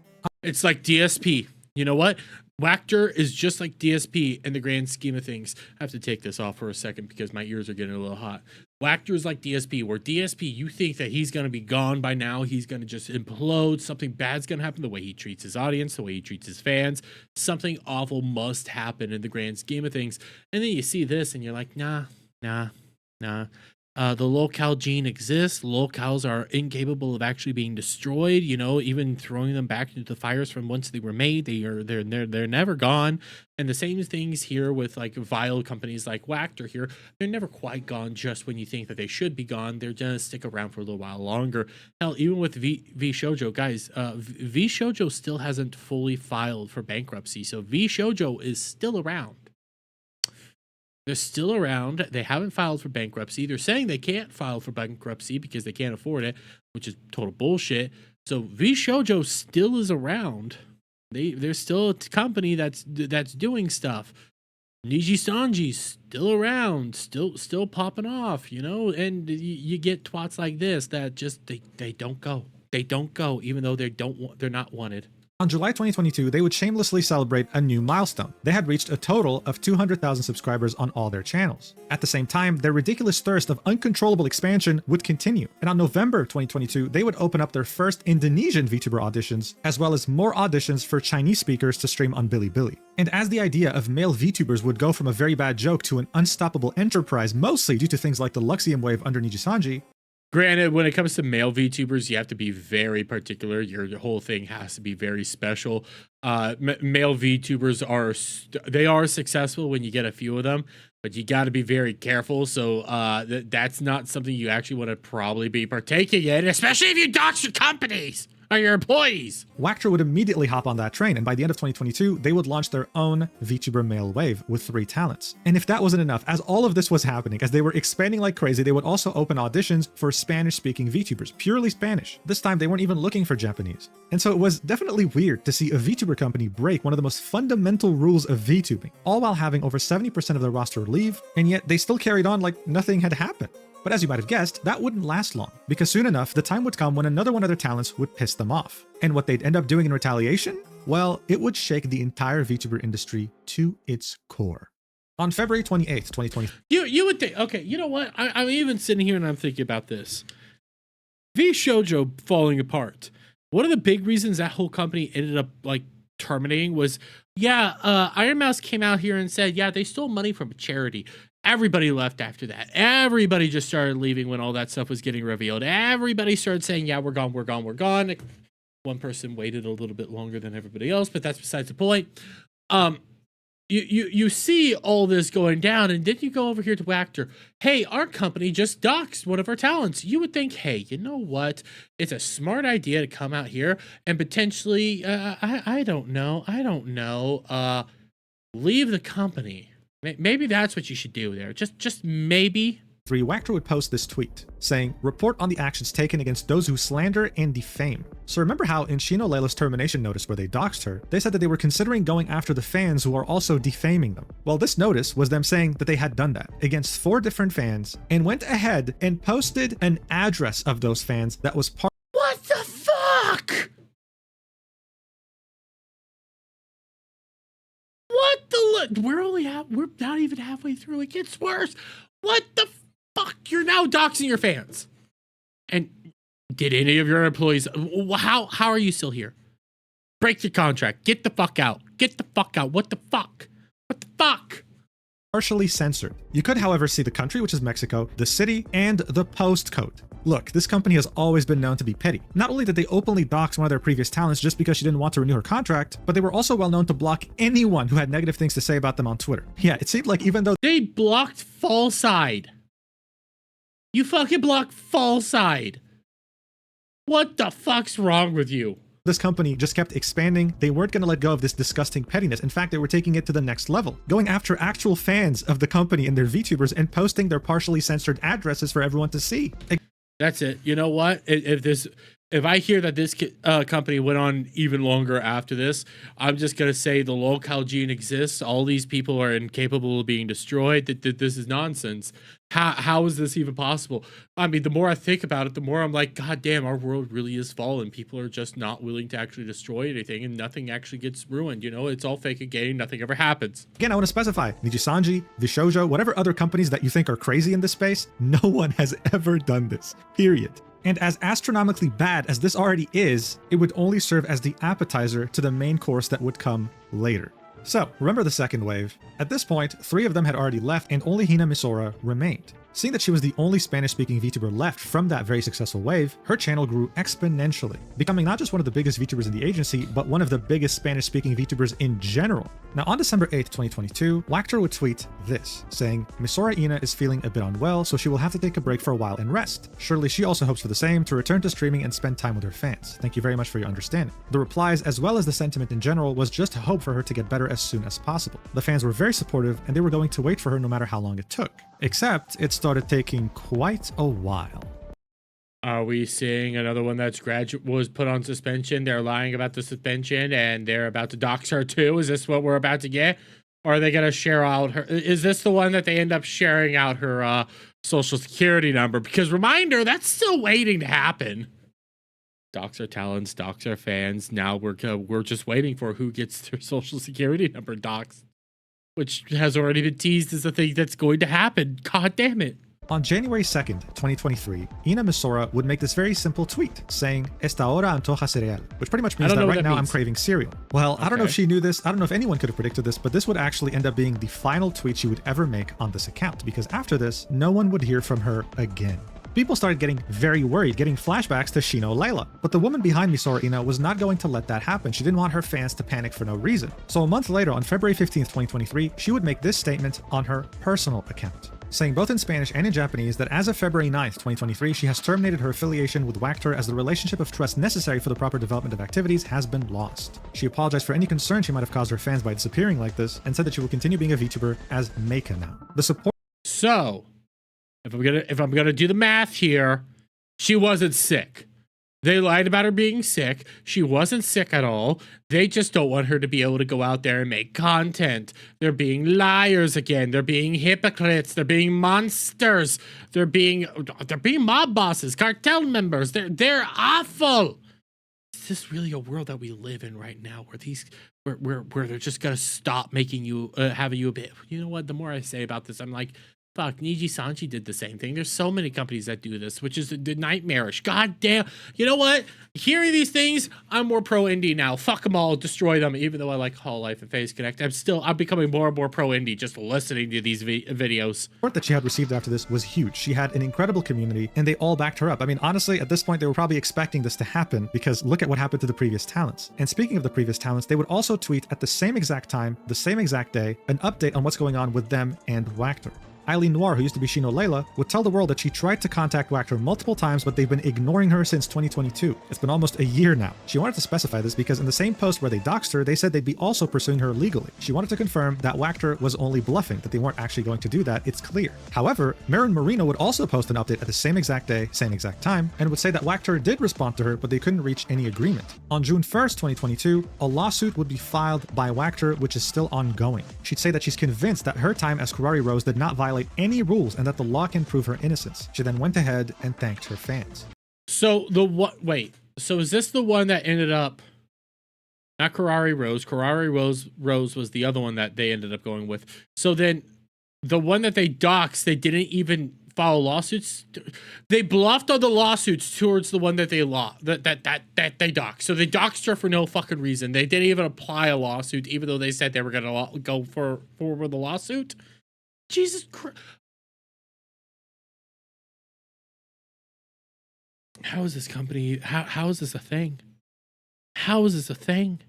It's like DSP. You know what? Wachter is just like DSP in the grand scheme of things. I have to take this off for a second because my ears are getting a little hot. Wachter is like DSP, where DSP, you think that he's going to be gone by now. He's going to just implode. Something bad's going to happen. The way he treats his audience, the way he treats his fans. Something awful must happen in the grand scheme of things. And then you see this and you're like, nah. The locale gene exists. Locales are incapable of actually being destroyed. You know, even throwing them back into the fires from whence they were made, they're never gone. And the same things here with like vile companies like Wactor here. They're never quite gone just when you think that they should be gone. They're gonna stick around for a little while longer. Hell, even with VShojo, guys, VShojo still hasn't fully filed for bankruptcy, so VShojo is still around. They're still around. They haven't filed for bankruptcy. They're saying they can't file for bankruptcy because they can't afford it, which is total bullshit. So VShojo still is around. They're still a company that's doing stuff. Niji Sanji's still around, still popping off, you know. And you get twats like this that just they don't go. They don't go, even though they're not wanted. On July 2022, they would shamelessly celebrate a new milestone. They had reached a total of 200,000 subscribers on all their channels. At the same time, their ridiculous thirst of uncontrollable expansion would continue. And on November 2022, they would open up their first Indonesian VTuber auditions, as well as more auditions for Chinese speakers to stream on Bilibili. And as the idea of male VTubers would go from a very bad joke to an unstoppable enterprise, mostly due to things like the Luxium wave under Niji Sanji, granted, when it comes to male VTubers, you have to be very particular. Your whole thing has to be very special. Male VTubers are successful when you get a few of them, but you got to be very careful. So that's not something you actually want to probably be partaking in, especially if you dox your companies or your employees. Wactor would immediately hop on that train, and by the end of 2022, they would launch their own VTuber male wave with 3 talents. And if that wasn't enough, as all of this was happening, as they were expanding like crazy, they would also open auditions for Spanish-speaking VTubers, purely Spanish. This time, they weren't even looking for Japanese. And so it was definitely weird to see a VTuber company break one of the most fundamental rules of VTubing, all while having over 70% of their roster leave, and yet they still carried on like nothing had happened. But as you might have guessed, that wouldn't last long, because soon enough, the time would come when another one of their talents would piss them off. And what they'd end up doing in retaliation? Well, it would shake the entire VTuber industry to its core. On February 28th, 2020... You would think, okay, you know what? I'm even sitting here and I'm thinking about this. VShojo falling apart. One of the big reasons that whole company ended up, like, terminating was, Iron Mouse came out here and said, they stole money from a charity. Everybody left after that. Everybody just started leaving when all that stuff was getting revealed. Everybody started saying, we're gone, we're gone, we're gone. One person waited a little bit longer than everybody else, but that's besides the point. You see all this going down, and then you go over here to Wactor. Hey, our company just doxed one of our talents. You would think, hey, you know what? It's a smart idea to come out here and potentially, I don't know, leave the company. Maybe that's what you should do there. Just maybe. Wactor would post this tweet saying, "Report on the actions taken against those who slander and defame." So remember how in Shino Leila's termination notice where they doxed her, they said that they were considering going after the fans who are also defaming them. Well, this notice was them saying that they had done that against 4 different fans and went ahead and posted an address of those fans that was part. What the fuck? What the? We're not even halfway through. It gets worse. What the fuck? You're now doxing your fans. And did any of your employees? How are you still here? Break your contract. Get the fuck out. Get the fuck out. What the fuck? What the fuck? Partially censored. You could, however, see the country, which is Mexico, the city, and the postcode. Look, this company has always been known to be petty. Not only did they openly dox one of their previous talents just because she didn't want to renew her contract, but they were also well known to block anyone who had negative things to say about them on Twitter. Yeah, it seemed like even though they blocked Fallside. You fucking blocked Fallside. What the fuck's wrong with you? This company just kept expanding. They weren't going to let go of this disgusting pettiness. In fact, they were taking it to the next level, going after actual fans of the company and their VTubers and posting their partially censored addresses for everyone to see. That's it. You know what? If I hear that this company went on even longer after this, I'm just going to say the locale gene exists. All these people are incapable of being destroyed. That this is nonsense. How is this even possible? I mean, the more I think about it, the more I'm like, God damn, our world really is fallen. People are just not willing to actually destroy anything, and nothing actually gets ruined. You know, it's all fake and game. Nothing ever happens. Again, I want to specify, Niji Sanji, VShojo, whatever other companies that you think are crazy in this space, no one has ever done this. Period. And as astronomically bad as this already is, it would only serve as the appetizer to the main course that would come later. So, remember the second wave? At this point, 3 of them had already left and only Hina Misora remained. Seeing that she was the only Spanish-speaking VTuber left from that very successful wave, her channel grew exponentially, becoming not just one of the biggest VTubers in the agency, but one of the biggest Spanish-speaking VTubers in general. Now, on December 8th, 2022, Wactor would tweet this, saying, Misora Ina is feeling a bit unwell, so she will have to take a break for a while and rest. Surely she also hopes for the same, to return to streaming and spend time with her fans. Thank you very much for your understanding. The replies, as well as the sentiment in general, was just a hope for her to get better as soon as possible. The fans were very supportive, and they were going to wait for her no matter how long it took. Except, it started taking quite a while. Are we seeing another one that's was put on suspension? They're lying about the suspension and they're about to dox her too. Is this what we're about to get? Or are they going to share out her? Is this the one that they end up sharing out her social security number? Because reminder, that's still waiting to happen. Dox our talents, dox our fans. Now we're just waiting for who gets their social security number doxed, which has already been teased as a thing that's going to happen. God damn it. On January 2nd, 2023, Ina Misora would make this very simple tweet saying, Esta hora antoja cereal, which pretty much means that right now I'm craving cereal. Well, okay. I don't know if she knew this. I don't know if anyone could have predicted this, but this would actually end up being the final tweet she would ever make on this account, because after this, no one would hear from her again. People started getting very worried, getting flashbacks to Shino Layla. But the woman behind Misora Ina was not going to let that happen. She didn't want her fans to panic for no reason. So a month later, on February 15th, 2023, she would make this statement on her personal account, saying both in Spanish and in Japanese that as of February 9th, 2023, she has terminated her affiliation with Wactor as the relationship of trust necessary for the proper development of activities has been lost. She apologized for any concern she might have caused her fans by disappearing like this, and said that she will continue being a VTuber as Meika now. The support. So, if I'm gonna do the math here, she wasn't sick. They lied about her being sick. She wasn't sick at all. They just don't want her to be able to go out there and make content. They're being liars again. They're being hypocrites. They're being monsters. They're being mob bosses, cartel members. They're awful. Is this really a world that we live in right now, where they're just gonna stop making you having you a bit? You know what? The more I say about this, I'm like, fuck, Niji Sanji did the same thing. There's so many companies that do this, which is the nightmarish. God damn. You know what? Hearing these things, I'm more pro indie now. Fuck them all, destroy them. Even though I like Hololive and Phase Connect, I'm becoming more and more pro indie just listening to these videos. The support that she had received after this was huge. She had an incredible community, and they all backed her up. I mean, honestly, at this point, they were probably expecting this to happen, because look at what happened to the previous talents. And speaking of the previous talents, they would also tweet at the same exact time, the same exact day, an update on what's going on with them and Wactor. Eileen Noir, who used to be Shino Layla, would tell the world that she tried to contact Wactor multiple times, but they've been ignoring her since 2022. It's been almost a year now. She wanted to specify this because in the same post where they doxed her, they said they'd be also pursuing her legally. She wanted to confirm that Wactor was only bluffing, that they weren't actually going to do that. It's clear. However, Marin Marino would also post an update at the same exact day, same exact time, and would say that Wactor did respond to her, but they couldn't reach any agreement. On June 1st, 2022, a lawsuit would be filed by Wactor, which is still ongoing. She'd say that she's convinced that her time as Kurari Rose did not violate any rules and that the law can prove her innocence. She then went ahead and thanked her fans. So wait, so is this the one that ended up, not Kurari Rose? Kurari Rose was the other one that they ended up going with. So then the one that they doxed, they didn't even file lawsuits. They bluffed on the lawsuits towards the one that they that they doxed. So they doxed her for no fucking reason. They didn't even apply a lawsuit, even though they said they were going to go for the lawsuit. Jesus Christ. How is this company? How is this a thing? How is this a thing?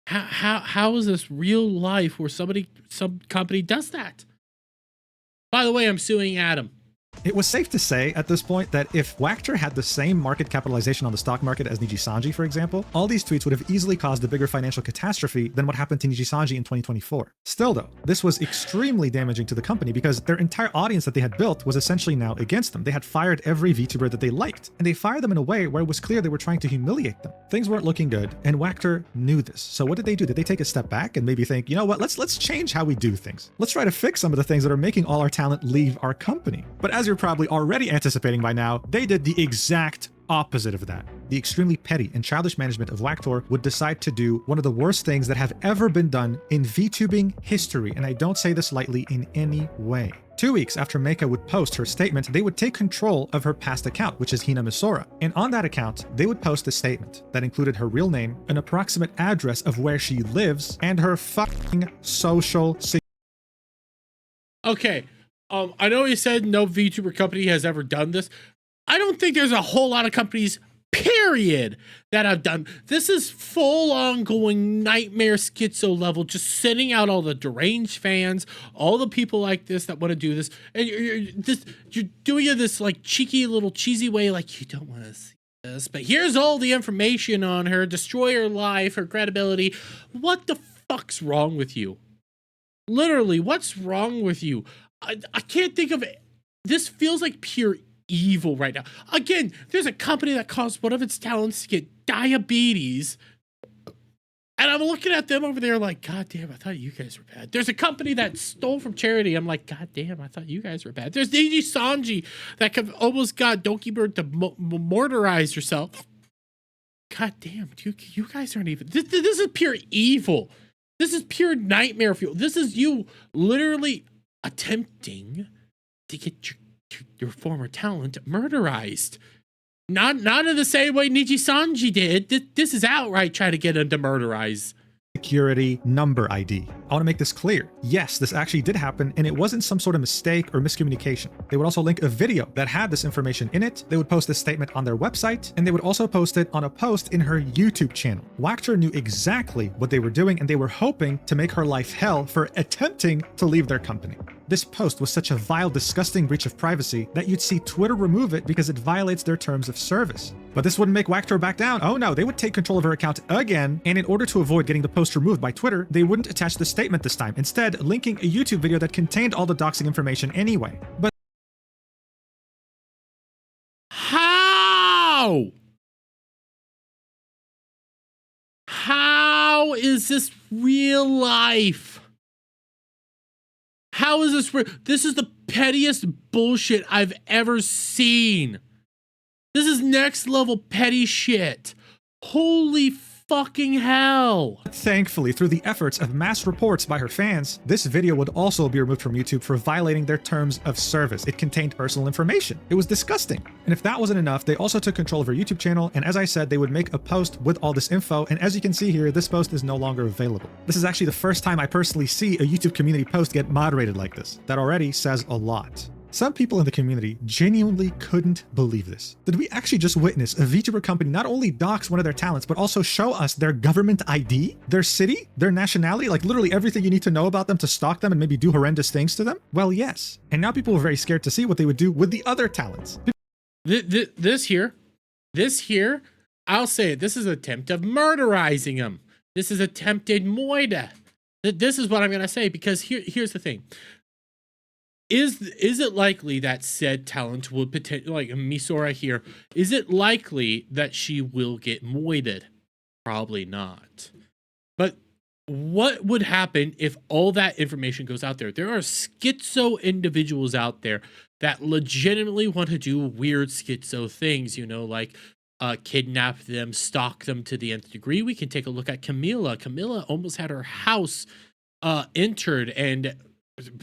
How is this real life where some company does that? By the way, I'm suing Adam. It was safe to say at this point that if Wactor had the same market capitalization on the stock market as Niji Sanji, for example, all these tweets would have easily caused a bigger financial catastrophe than what happened to Niji Sanji in 2024. Still though, this was extremely damaging to the company because their entire audience that they had built was essentially now against them. They had fired every VTuber that they liked, and they fired them in a way where it was clear they were trying to humiliate them. Things weren't looking good, and Wactor knew this. So what did they do? Did they take a step back and maybe think, you know what, let's change how we do things. Let's try to fix some of the things that are making all our talent leave our company. But as you're probably already anticipating by now, they did the exact opposite of that. The extremely petty and childish management of Wactor would decide to do one of the worst things that have ever been done in VTubing history, and I don't say this lightly in any way. 2 weeks after Meika would post her statement, they would take control of her past account, which is Hina Misora. And on that account, they would post a statement that included her real name, an approximate address of where she lives, and her fucking social security. Okay, I know you said no VTuber company has ever done this. I don't think there's a whole lot of companies, period, that have done. This is full on going nightmare schizo level, just sending out all the deranged fans, all the people like this that want to do this. And you're doing it this like cheeky little cheesy way, like you don't want to see this, but here's all the information on her, destroy her life, her credibility. What the fuck's wrong with you? Literally, what's wrong with you? I can't think of it. This feels like pure evil right now. Again, there's a company that caused one of its talents to get diabetes, and I'm looking at them over there like, God damn, I thought you guys were bad. There's a company that stole from charity. I'm like, God damn, I thought you guys were bad. There's Niji Sanji that almost got Donkey Bird to mortarize herself. God damn, you guys aren't even. This is pure evil. This is pure nightmare fuel. This is you literally attempting to get your former talent murderized. Not in the same way Niji Sanji did. This is outright trying to get him to murderize. Security number ID. I want to make this clear. Yes, this actually did happen, and it wasn't some sort of mistake or miscommunication. They would also link a video that had this information in it. They would post this statement on their website, and they would also post it on a post in her YouTube channel. Wachter knew exactly what they were doing, and they were hoping to make her life hell for attempting to leave their company. This post was such a vile, disgusting breach of privacy that you'd see Twitter remove it because it violates their terms of service. But this wouldn't make Wachter back down. Oh no, they would take control of her account again, and in order to avoid getting the post removed by Twitter, they wouldn't attach the statement this time, instead linking a YouTube video that contained all the doxing information anyway. But how? How is this real life? How is this real? This is the pettiest bullshit I've ever seen. This is next level petty shit. Holy fucking hell. Thankfully, through the efforts of mass reports by her fans, this video would also be removed from YouTube for violating their terms of service. It contained personal information. It was disgusting. And if that wasn't enough, they also took control of her YouTube channel, and as I said, they would make a post with all this info, and as you can see here, this post is no longer available. This is actually the first time I personally see a YouTube community post get moderated like this. That already says a lot. Some people in the community genuinely couldn't believe this. Did we actually just witness a VTuber company not only dox one of their talents, but also show us their government ID, their city, their nationality, like literally everything you need to know about them to stalk them and maybe do horrendous things to them? Well, yes. And now people were very scared to see what they would do with the other talents. This here, I'll say it, this is an attempt of murderizing him. This is attempted moida. This is what I'm going to say, because here's the thing. Is it likely that said talent will potentially, like Misora here, is it likely that she will get moided? Probably not. But what would happen if all that information goes out there? There are schizo individuals out there that legitimately want to do weird schizo things, you know, like kidnap them, stalk them to the nth degree. We can take a look at Camilla. Camilla almost had her house entered, and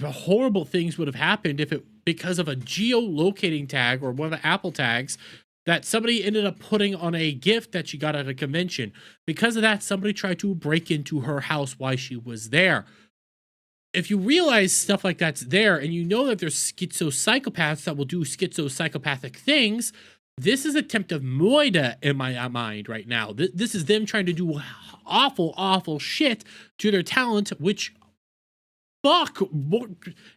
horrible things would have happened if it, because of a geolocating tag or one of the Apple tags that somebody ended up putting on a gift that she got at a convention. Because of that, somebody tried to break into her house while she was there. If you realize stuff like that's there, and you know that there's schizo psychopaths that will do schizo psychopathic things, this is attempt of moida in my mind right now. This is them trying to do awful shit to their talent, which, fuck,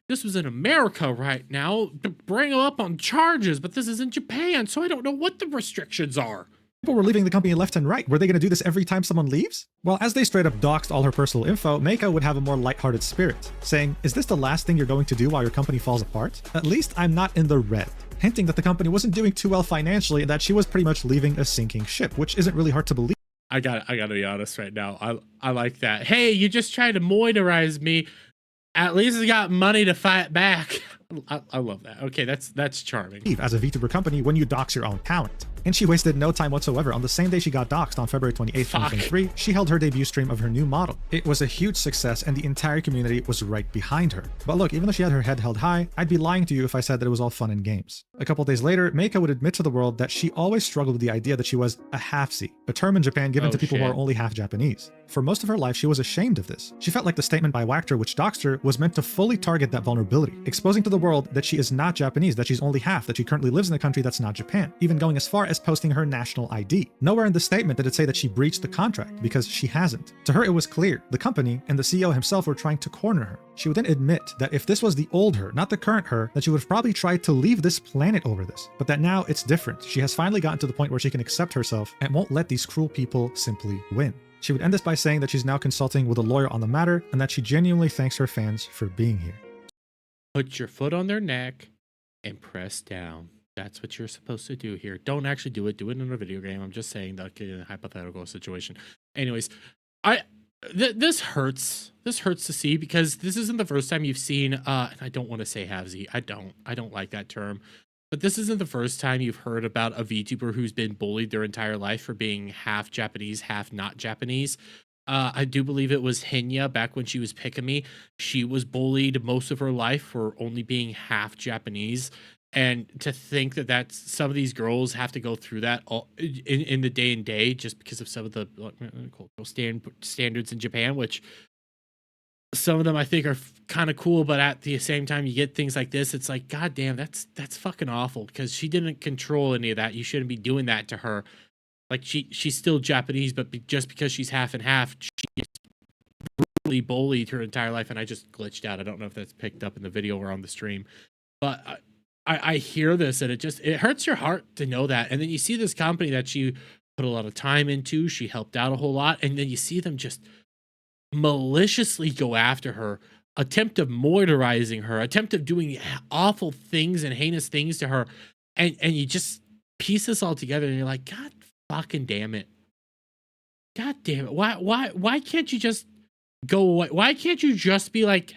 this was in America right now to bring them up on charges, but this is in Japan, so I don't know what the restrictions are. People were leaving the company left and right. Were they going to do this every time someone leaves? Well, as they straight up doxed all her personal info, Meika would have a more lighthearted spirit, saying, "Is this the last thing you're going to do while your company falls apart? At least I'm not in the red." Hinting that the company wasn't doing too well financially and that she was pretty much leaving a sinking ship, which isn't really hard to believe. I gotta be honest right now. I like that. Hey, you just tried to moiderize me. At least I got money to fight back. I love that. Okay, that's charming. As a VTuber company, when you dox your own talent. And she wasted no time whatsoever. On the same day she got doxed, on February 28th, 2023, she held her debut stream of her new model. It was a huge success, and the entire community was right behind her. But look, even though she had her head held high, I'd be lying to you if I said that it was all fun and games. A couple days later, Meika would admit to the world that she always struggled with the idea that she was a halfsy, a term in Japan given Oh, to people who shit. are only half Japanese. For most of her life, she was ashamed of this. She felt like the statement by Wactor, which doxed her, was meant to fully target that vulnerability, exposing to the world that she is not Japanese, that she's only half, that she currently lives in a country that's not Japan, even going as far as posting her national ID. Nowhere in the statement did it say that she breached the contract, because she hasn't. To her, it was clear. The company and the CEO himself were trying to corner her. She would then admit that if this was the old her, not the current her, that she would have probably tried to leave this planet over this. But that now it's different. She has finally gotten to the point where she can accept herself and won't let these cruel people simply win. She would end this by saying that she's now consulting with a lawyer on the matter and that she genuinely thanks her fans for being here. Put your foot on their neck and press down. That's what you're supposed to do here. Don't actually do it. Do it in a video game. I'm just saying that in a hypothetical situation. Anyways, this hurts. This hurts to see because this isn't the first time you've seen. And I don't want to say halvesy. I don't like that term. But this isn't the first time you've heard about a VTuber who's been bullied their entire life for being half Japanese, half not Japanese. I do believe it was Henya back when she was Pikami. She was bullied most of her life for only being half Japanese. And to think that some of these girls have to go through that in the day and day just because of some of the cultural standards in Japan, which some of them I think are kind of cool, but at the same time you get things like this, it's like, God damn, that's fucking awful because she didn't control any of that. You shouldn't be doing that to her. Like she's still Japanese, but just because she's half and half, she's really bullied her entire life. And I just glitched out. I don't know if that's picked up in the video or on the stream, but I hear this and it hurts your heart to know that. And then you see this company that she put a lot of time into, she helped out a whole lot, and then you see them just maliciously go after her, attempt of mortarizing her, attempt of doing awful things and heinous things to her, and you just piece this all together and you're like, God fucking damn it. God damn it. Why can't you just go away? Why can't you just be like,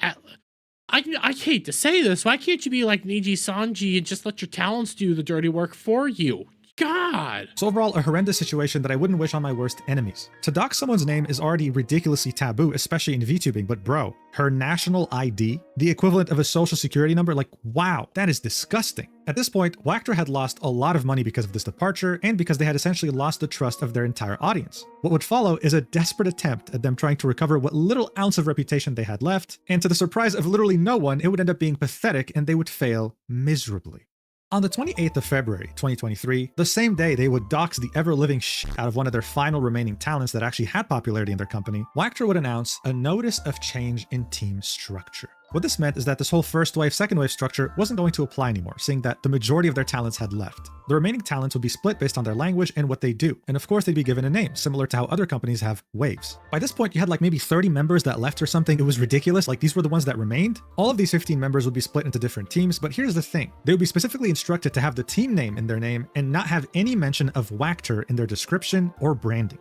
I hate to say this, why can't you be like Niji Sanji and just let your talents do the dirty work for you? God. So overall, a horrendous situation that I wouldn't wish on my worst enemies. To dox someone's name is already ridiculously taboo, especially in VTubing, but bro, her national ID, the equivalent of a social security number, like, wow, that is disgusting. At this point, Wactor had lost a lot of money because of this departure, and because they had essentially lost the trust of their entire audience. What would follow is a desperate attempt at them trying to recover what little ounce of reputation they had left, and to the surprise of literally no one, it would end up being pathetic and they would fail miserably. On the 28th of February, 2023, the same day they would dox the ever-living shit out of one of their final remaining talents that actually had popularity in their company, Wactor would announce a notice of change in team structure. What this meant is that this whole first wave, second wave structure wasn't going to apply anymore, seeing that the majority of their talents had left. The remaining talents would be split based on their language and what they do, and of course they'd be given a name, similar to how other companies have waves. By this point, you had like maybe 30 members that left or something. It was ridiculous, like these were the ones that remained. All of these 15 members would be split into different teams, but here's the thing. They would be specifically instructed to have the team name in their name and not have any mention of Wactor in their description or branding.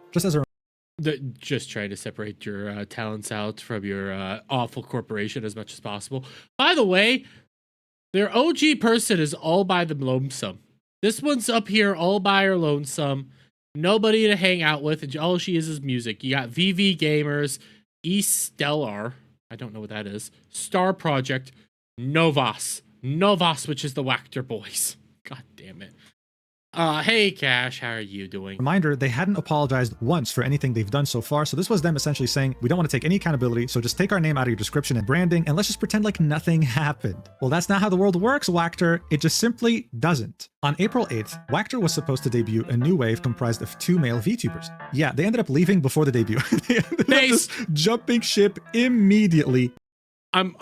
Just trying to separate your talents out from your awful corporation as much as possible. By the way, their OG person is all by the lonesome. This one's up here all by her lonesome. Nobody to hang out with. And all she is music. You got VV Gamers, East Stellar. I don't know what that is. Star Project, Novas, which is the Wactor boys. God damn it. Hey Cash, how are you doing? Reminder, they hadn't apologized once for anything they've done so far, so this was them essentially saying, we don't want to take any accountability, so just take our name out of your description and branding, and let's just pretend like nothing happened. Well, that's not how the world works, Wactor. It just simply doesn't. On April 8th, Wactor was supposed to debut a new wave comprised of 2 male VTubers. Yeah, they ended up leaving before the debut. They ended up just jumping ship immediately. I'm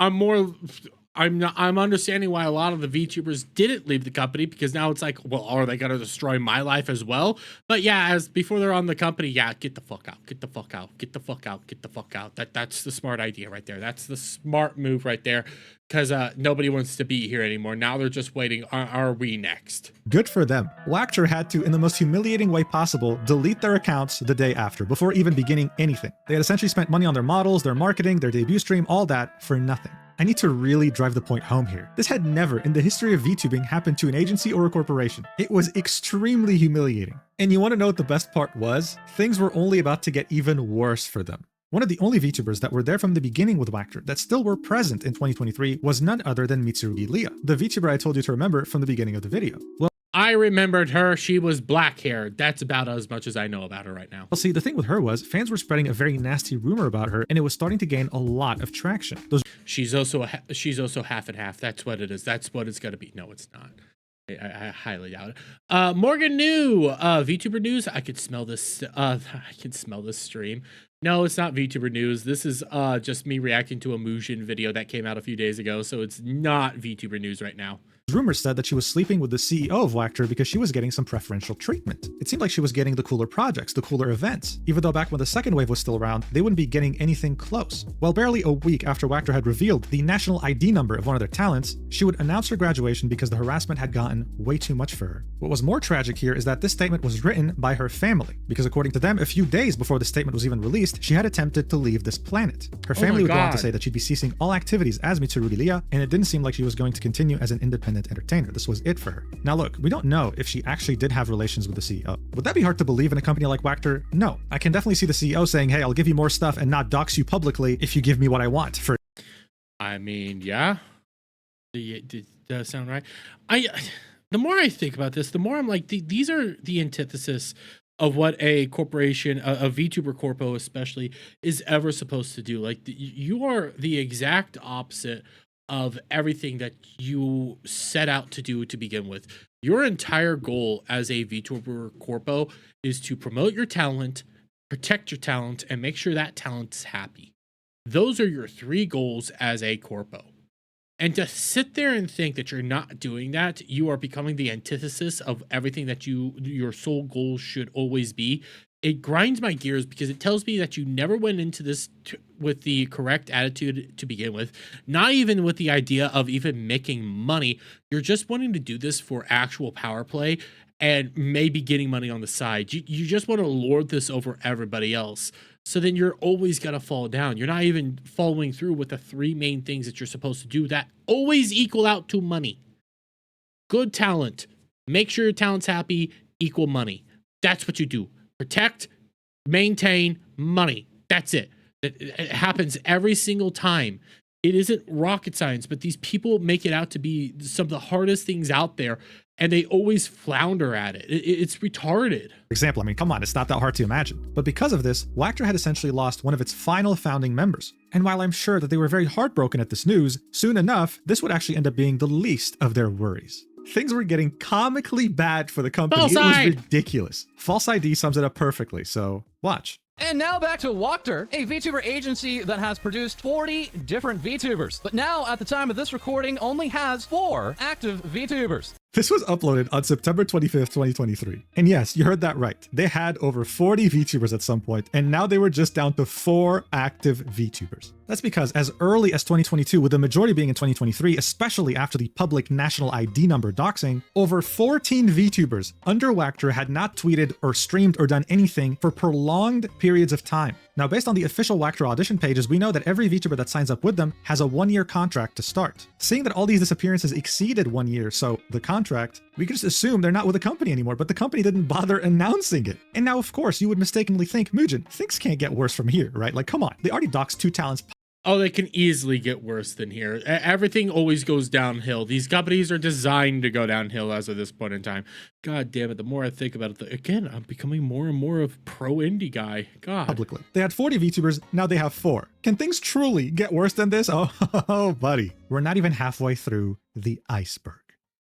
understanding why a lot of the VTubers didn't leave the company, because now it's like, well, are they gonna destroy my life as well? But yeah, as before they're on the company, yeah, get the fuck out, get the fuck out, get the fuck out, get the fuck out. That's the smart idea right there. That's the smart move right there, because nobody wants to be here anymore. Now they're just waiting. Are we next? Good for them. Wactor had to, in the most humiliating way possible, delete their accounts the day after, before even beginning anything. They had essentially spent money on their models, their marketing, their debut stream, all that for nothing. I need to really drive the point home here. This had never, in the history of VTubing, happened to an agency or a corporation. It was extremely humiliating. And you want to know what the best part was? Things were only about to get even worse for them. One of the only VTubers that were there from the beginning with Wactor that still were present in 2023 was none other than Mitsurugi Leah, the VTuber I told you to remember from the beginning of the video. Well, I remembered her. She was black haired. That's about as much as I know about her right now. Well, see, the thing with her was fans were spreading a very nasty rumor about her, and it was starting to gain a lot of traction. She's also half and half. That's what it is. That's what it's gonna be. No, it's not. I highly doubt it. Morgan New, VTuber news. I could smell this. I can smell this stream. No, it's not VTuber news. This is just me reacting to a Mujin video that came out a few days ago. So it's not VTuber news right now. Rumors said that she was sleeping with the CEO of Wactor because she was getting some preferential treatment. It seemed like she was getting the cooler projects, the cooler events, even though back when the second wave was still around, they wouldn't be getting anything close. Well, barely a week after Wactor had revealed the national ID number of one of their talents, she would announce her graduation because the harassment had gotten way too much for her. What was more tragic here is that this statement was written by her family, because according to them, a few days before the statement was even released, she had attempted to leave this planet. Her family would go on to say that she'd be ceasing all activities as Mitsuru Lilia, and it didn't seem like she was going to continue as an independent entertainer. This was it for her. Now look, we don't know if she actually did have relations with the CEO. Would that be hard to believe in a company like Wactor? No. I can definitely see the CEO saying, hey, I'll give you more stuff and not dox you publicly if you give me what I want for. I mean, yeah. Does that sound right? The more I think about this, the more I'm like, these are the antithesis of what a corporation, a VTuber corpo especially, is ever supposed to do. Like, you are the exact opposite of everything that you set out to do to begin with. Your entire goal as a VTuber corpo is to promote your talent, protect your talent, and make sure that talent's happy. Those are your three goals as a corpo. And to sit there and think that you're not doing that, you are becoming the antithesis of everything that your sole goal should always be. It grinds my gears because it tells me that you never went into this with the correct attitude to begin with, not even with the idea of even making money. You're just wanting to do this for actual power play and maybe getting money on the side. You just want to lord this over everybody else. So then you're always going to fall down. You're not even following through with the three main things that you're supposed to do that always equal out to money. Good talent. Make sure your talent's happy, equal money. That's what you do. Protect, maintain, money. That's it. It happens every single time. It isn't rocket science, but these people make it out to be some of the hardest things out there, and they always flounder at it. It's retarded. Example, I mean, come on, it's not that hard to imagine. But because of this, Wactor had essentially lost one of its final founding members. And while I'm sure that they were very heartbroken at this news, soon enough, this would actually end up being the least of their worries. Things were getting comically bad for the company. It was ridiculous. False ID sums it up perfectly, so watch. And now back to Wactor, a VTuber agency that has produced 40 different VTubers, but now at the time of this recording only has 4 active VTubers. This was uploaded on September 25th, 2023. And yes, you heard that right. They had over 40 VTubers at some point, and now they were just down to 4 active VTubers. That's because as early as 2022, with the majority being in 2023, especially after the public national ID number doxing, over 14 VTubers under Wactor had not tweeted or streamed or done anything for prolonged periods of time. Now, based on the official Wactor audition pages, we know that every VTuber that signs up with them has a 1-year contract to start. Seeing that all these disappearances exceeded 1 year, so the contract, we could just assume they're not with the company anymore, but the company didn't bother announcing it. And now, of course, you would mistakenly think, Mujin, things can't get worse from here, right? Like, come on, they already doxed 2 talents. Oh, they can easily get worse than here. Everything always goes downhill. These companies are designed to go downhill as of this point in time. God damn it, the more I think about it, again, I'm becoming more and more of pro indie guy. God. Publicly. They had 40 VTubers, now they have 4. Can things truly get worse than this? Oh, buddy. We're not even halfway through the iceberg.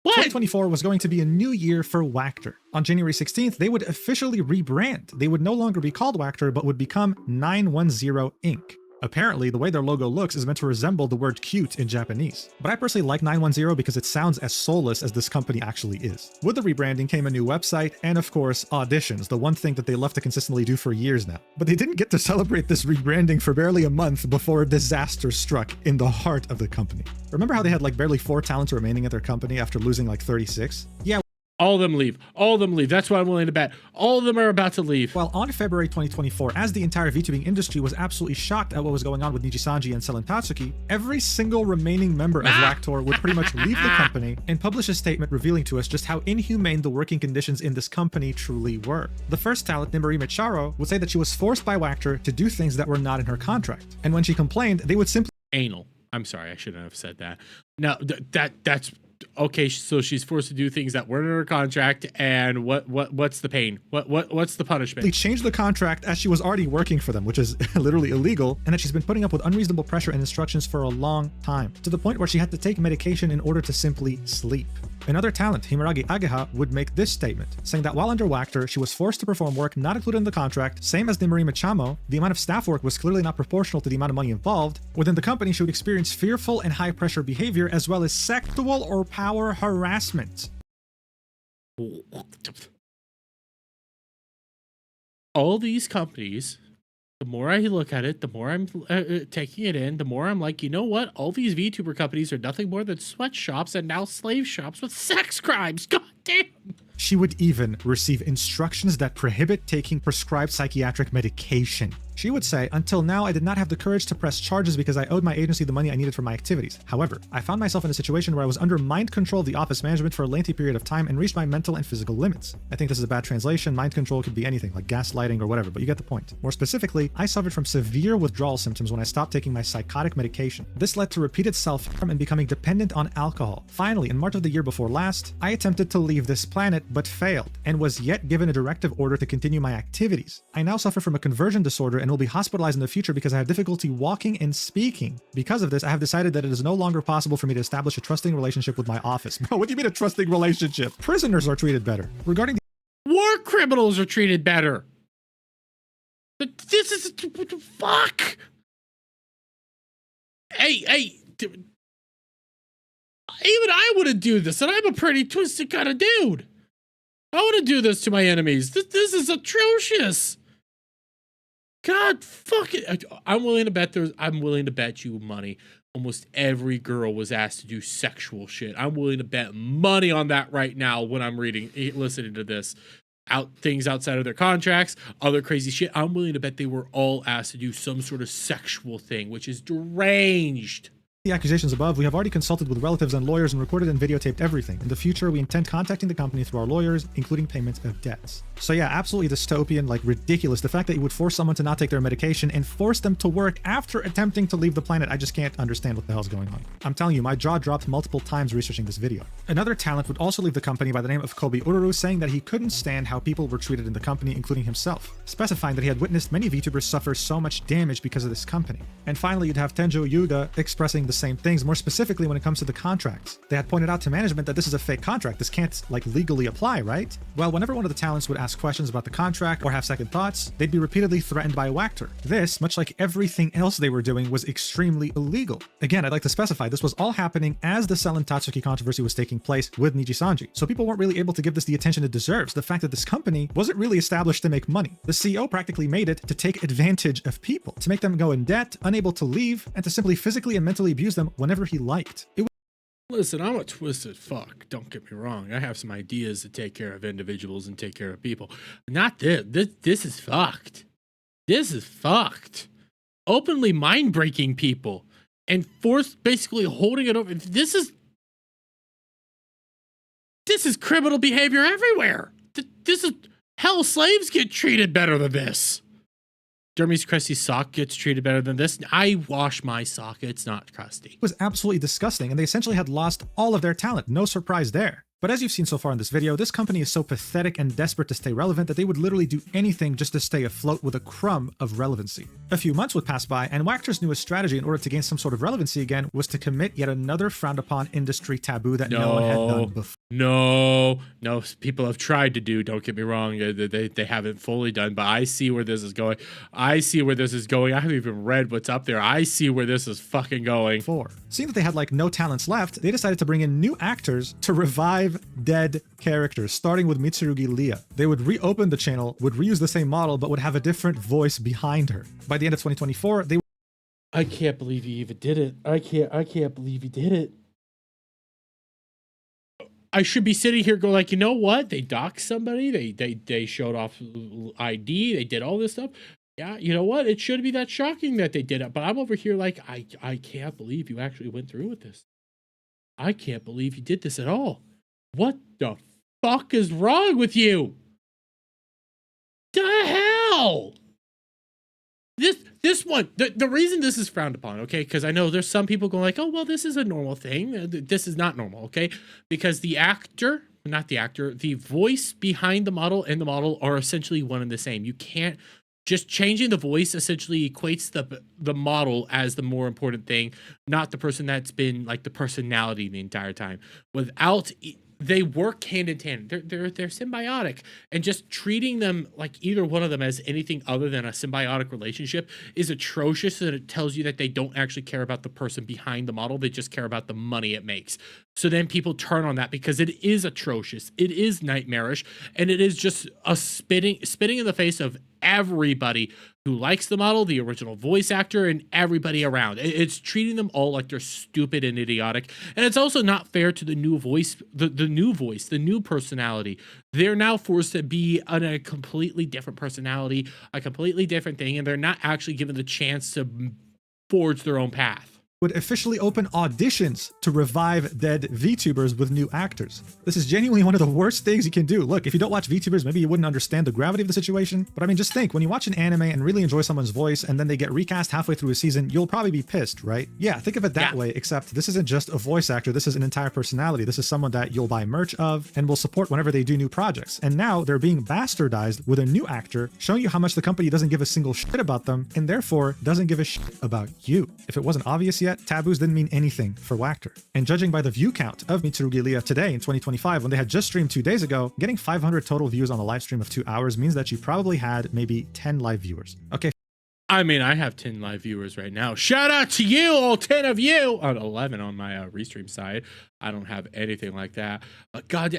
What? 2024 was going to be a new year for Wactor. On January 16th, they would officially rebrand. They would no longer be called Wactor, but would become 910 Inc. Apparently, the way their logo looks is meant to resemble the word cute in Japanese. But I personally like 910 because it sounds as soulless as this company actually is. With the rebranding came a new website and, of course, auditions, the one thing that they love to consistently do for years now. But they didn't get to celebrate this rebranding for barely a month before a disaster struck in the heart of the company. Remember how they had like barely 4 talents remaining at their company after losing like 36? Yeah. All of them leave. All of them leave. That's what I'm willing to bet. All of them are about to leave. Well, on February 2024, as the entire VTubing industry was absolutely shocked at what was going on with Niji Sanji and Selen Tatsuki, every single remaining member of Wactor would pretty much leave the company and publish a statement revealing to us just how inhumane the working conditions in this company truly were. The first talent, Nimari Micharo, would say that she was forced by Wactor to do things that were not in her contract. And when she complained, they would simply... Anal. I'm sorry, I shouldn't have said that. No, that's okay, so she's forced to do things that weren't in her contract, and what's the pain? What's the punishment? They changed the contract as she was already working for them, which is literally illegal, and that she's been putting up with unreasonable pressure and instructions for a long time, to the point where she had to take medication in order to simply sleep. Another talent, Himaragi Ageha, would make this statement, saying that while under Wactor, she was forced to perform work not included in the contract, same as Demarima Chamo, the amount of staff work was clearly not proportional to the amount of money involved. Within the company, she would experience fearful and high-pressure behavior, as well as sexual or power harassment. All these companies, the more I look at it, the more I'm taking it in, the more I'm like, you know what? All these VTuber companies are nothing more than sweatshops and now slave shops with sex crimes. God damn. She would even receive instructions that prohibit taking prescribed psychiatric medication. She would say, until now, I did not have the courage to press charges because I owed my agency the money I needed for my activities. However, I found myself in a situation where I was under mind control of the office management for a lengthy period of time and reached my mental and physical limits. I think this is a bad translation. Mind control could be anything, like gaslighting or whatever, but you get the point. More specifically, I suffered from severe withdrawal symptoms when I stopped taking my psychotic medication. This led to repeated self-harm and becoming dependent on alcohol. Finally, in March of the year before last, I attempted to leave this planet but failed, and was yet given a directive order to continue my activities. I now suffer from a conversion disorder and will be hospitalized in the future because I have difficulty walking and speaking. Because of this, I have decided that it is no longer possible for me to establish a trusting relationship with my office. Bro, what do you mean a trusting relationship? Prisoners are treated better. Regarding the War criminals are treated better. But this is what the fuck. Hey, even I wouldn't do this, and I'm a pretty twisted kind of dude. I wouldn't do this to my enemies. This is atrocious. God, fuck it. I'm willing to bet you money. Almost every girl was asked to do sexual shit. I'm willing to bet money on that right now when I'm listening to this. Things outside of their contracts, other crazy shit. I'm willing to bet they were all asked to do some sort of sexual thing, which is deranged. The accusations above, we have already consulted with relatives and lawyers and recorded and videotaped everything. In the future, we intend contacting the company through our lawyers, including payments of debts. So yeah, absolutely dystopian, like ridiculous. The fact that you would force someone to not take their medication and force them to work after attempting to leave the planet, I just can't understand what the hell's going on. I'm telling you, my jaw dropped multiple times researching this video. Another talent would also leave the company by the name of Kobe Ururu, saying that he couldn't stand how people were treated in the company, including himself, specifying that he had witnessed many VTubers suffer so much damage because of this company. And finally, you'd have Tenjo Yuga expressing the same things, more specifically when it comes to the contracts. They had pointed out to management that this is a fake contract. This can't like legally apply, right? Well, whenever one of the talents would ask questions about the contract or have second thoughts, they'd be repeatedly threatened by Wactor. This, much like everything else they were doing, was extremely illegal. Again, I'd like to specify this was all happening as the Cell and Tatsuki controversy was taking place with Niji Sanji. So people weren't really able to give this the attention it deserves. The fact that this company wasn't really established to make money. The CEO practically made it to take advantage of people, to make them go in debt, unable to leave, and to simply physically and mentally abuse them whenever he liked. Listen, I'm a twisted fuck. Don't get me wrong. I have some ideas to take care of individuals and take care of people. Not this. This is fucked. This is fucked. Openly mind-breaking people and basically holding it over. This is criminal behavior everywhere. This is hell. Slaves get treated better than this. Jeremy's crusty sock gets treated better than this. I wash my sock. It's not crusty. It was absolutely disgusting, and they essentially had lost all of their talent. No surprise there. But as you've seen so far in this video, this company is so pathetic and desperate to stay relevant that they would literally do anything just to stay afloat with a crumb of relevancy. A few months would pass by, and Wactor's newest strategy in order to gain some sort of relevancy again was to commit yet another frowned upon industry taboo that no one had done before. No, people have tried to do, don't get me wrong, they haven't fully done, but I see where this is going. I haven't even read what's up there. I see where this is fucking going. Seeing that they had like no talents left, they decided to bring in new actors to revive dead characters, starting with Mitsurugi Lia. They would reopen the channel, would reuse the same model, but would have a different voice behind her. By the end of 2024, they I can't believe he even did it. I can't believe he did it. I should be sitting here going like, you know what? They doxed somebody. They showed off ID. They did all this stuff. Yeah, you know what? It shouldn't be that shocking that they did it. But I'm over here like, I can't believe you actually went through with this. I can't believe you did this at all. What the fuck is wrong with you? The hell? This this one, the reason this is frowned upon, okay, because I know there's some people going like, oh, well, this is a normal thing. This is not normal, okay? Because the actor, not the actor, the voice behind the model and the model are essentially one and the same. You can't, just changing the voice essentially equates the model as the more important thing, not the person that's been like the personality the entire time. Without, they work hand in hand. They're symbiotic, and just treating them like either one of them as anything other than a symbiotic relationship is atrocious. And it tells you that they don't actually care about the person behind the model. They just care about the money it makes. So then people turn on that because it is atrocious. It is nightmarish, and it is just a spitting in the face of everybody who likes the model, the original voice actor, and everybody around. It's treating them all like they're stupid and idiotic. And it's also not fair to the new voice, the new personality. They're now forced to be on a completely different personality, a completely different thing, and they're not actually given the chance to forge their own path. Would officially open auditions to revive dead VTubers with new actors. This is genuinely one of the worst things you can do. Look, if you don't watch VTubers, maybe you wouldn't understand the gravity of the situation, but I mean, just think, when you watch an anime and really enjoy someone's voice and then they get recast halfway through a season, you'll probably be pissed, right? Yeah, think of it that way, except this isn't just a voice actor, this is an entire personality. This is someone that you'll buy merch of and will support whenever they do new projects. And now they're being bastardized with a new actor, showing you how much the company doesn't give a single shit about them, and therefore doesn't give a shit about you. If it wasn't obvious yet, taboos didn't mean anything for Wactor. And judging by the view count of Mitsurugi Leah today in 2025, when they had just streamed 2 days ago, getting 500 total views on a live stream of 2 hours means that she probably had maybe 10 live viewers. Okay. I mean, I have 10 live viewers right now. Shout out to you, all 10 of you. On 11 on my restream side. I don't have anything like that. God,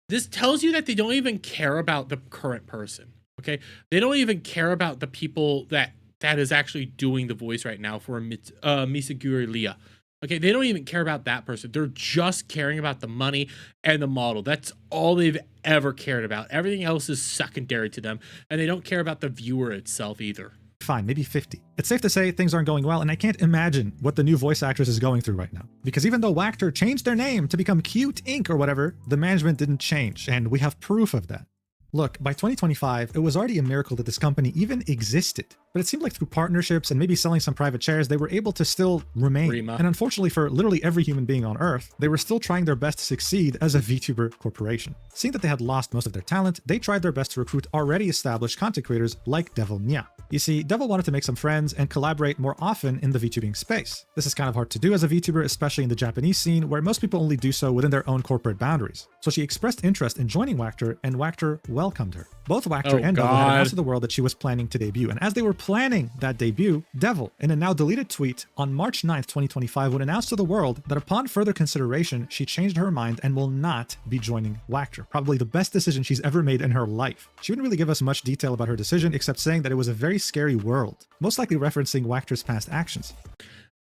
this tells you that they don't even care about the current person. Okay, they don't even care about the people that is actually doing the voice right now for Misaguri Leah. Okay, they don't even care about that person. They're just caring about the money and the model. That's all they've ever cared about. Everything else is secondary to them, and they don't care about the viewer itself either. Fine, maybe 50. It's safe to say things aren't going well, and I can't imagine what the new voice actress is going through right now. Because even though Wactor changed their name to become Cute Inc. or whatever, the management didn't change, and we have proof of that. Look, by 2025, it was already a miracle that this company even existed. But it seemed like through partnerships and maybe selling some private shares, they were able to still remain. Rima. And unfortunately for literally every human being on Earth, they were still trying their best to succeed as a VTuber corporation. Seeing that they had lost most of their talent, they tried their best to recruit already established content creators like Devil Nya. You see, Devil wanted to make some friends and collaborate more often in the VTubing space. This is kind of hard to do as a VTuber, especially in the Japanese scene, where most people only do so within their own corporate boundaries. So she expressed interest in joining Wactor, and Wactor welcomed her. Both Wactor and Devil had announced to the world that she was planning to debut, and as they were planning that debut, Devil, in a now deleted tweet on March 9th, 2025, would announce to the world that upon further consideration, she changed her mind and will not be joining Wactor. Probably the best decision she's ever made in her life. She wouldn't really give us much detail about her decision, except saying that it was a very scary world, most likely referencing Wactor's past actions.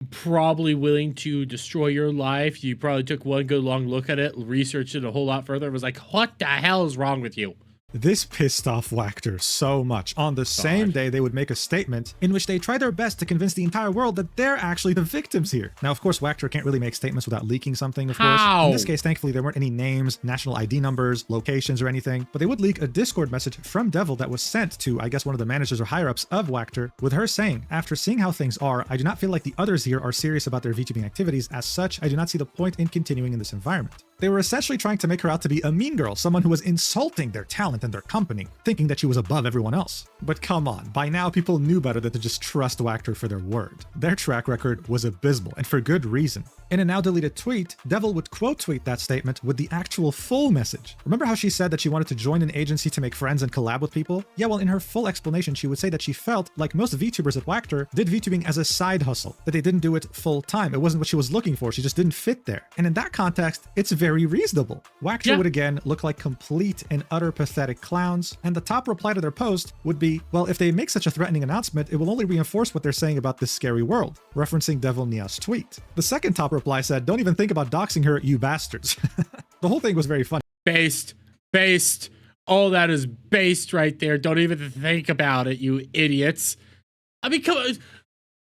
Probably willing to destroy your life. You probably took one good long look at it, researched it a whole lot further, and was like, what the hell is wrong with you? This pissed off Wactor so much. On the same day, they would make a statement in which they try their best to convince the entire world that they're actually the victims here. Now, of course, Wactor can't really make statements without leaking something, of course. In this case, thankfully, there weren't any names, national ID numbers, locations, or anything, but they would leak a Discord message from Devil that was sent to, I guess, one of the managers or higher-ups of Wactor, with her saying, after seeing how things are, I do not feel like the others here are serious about their VTubing activities. As such, I do not see the point in continuing in this environment. They were essentially trying to make her out to be a mean girl, someone who was insulting their talent and their company, thinking that she was above everyone else. But come on, by now people knew better than to just trust Wactor for their word. Their track record was abysmal, and for good reason. In a now deleted tweet, Devil would quote tweet that statement with the actual full message. Remember how she said that she wanted to join an agency to make friends and collab with people? Yeah, well, in her full explanation, she would say that she felt like most VTubers at Wactor did VTubing as a side hustle, that they didn't do it full time. It wasn't what she was looking for, she just didn't fit there. And in that context, it's very reasonable. Wactor would again look like complete and utter pathetic clowns, and the top reply to their post would be, well, if they make such a threatening announcement, it will only reinforce what they're saying about this scary world, referencing Devil Nya's tweet. The second top reply said, don't even think about doxing her, you bastards. The whole thing was very funny. Based. All that is based right there. Don't even think about it, you idiots. I mean, come on.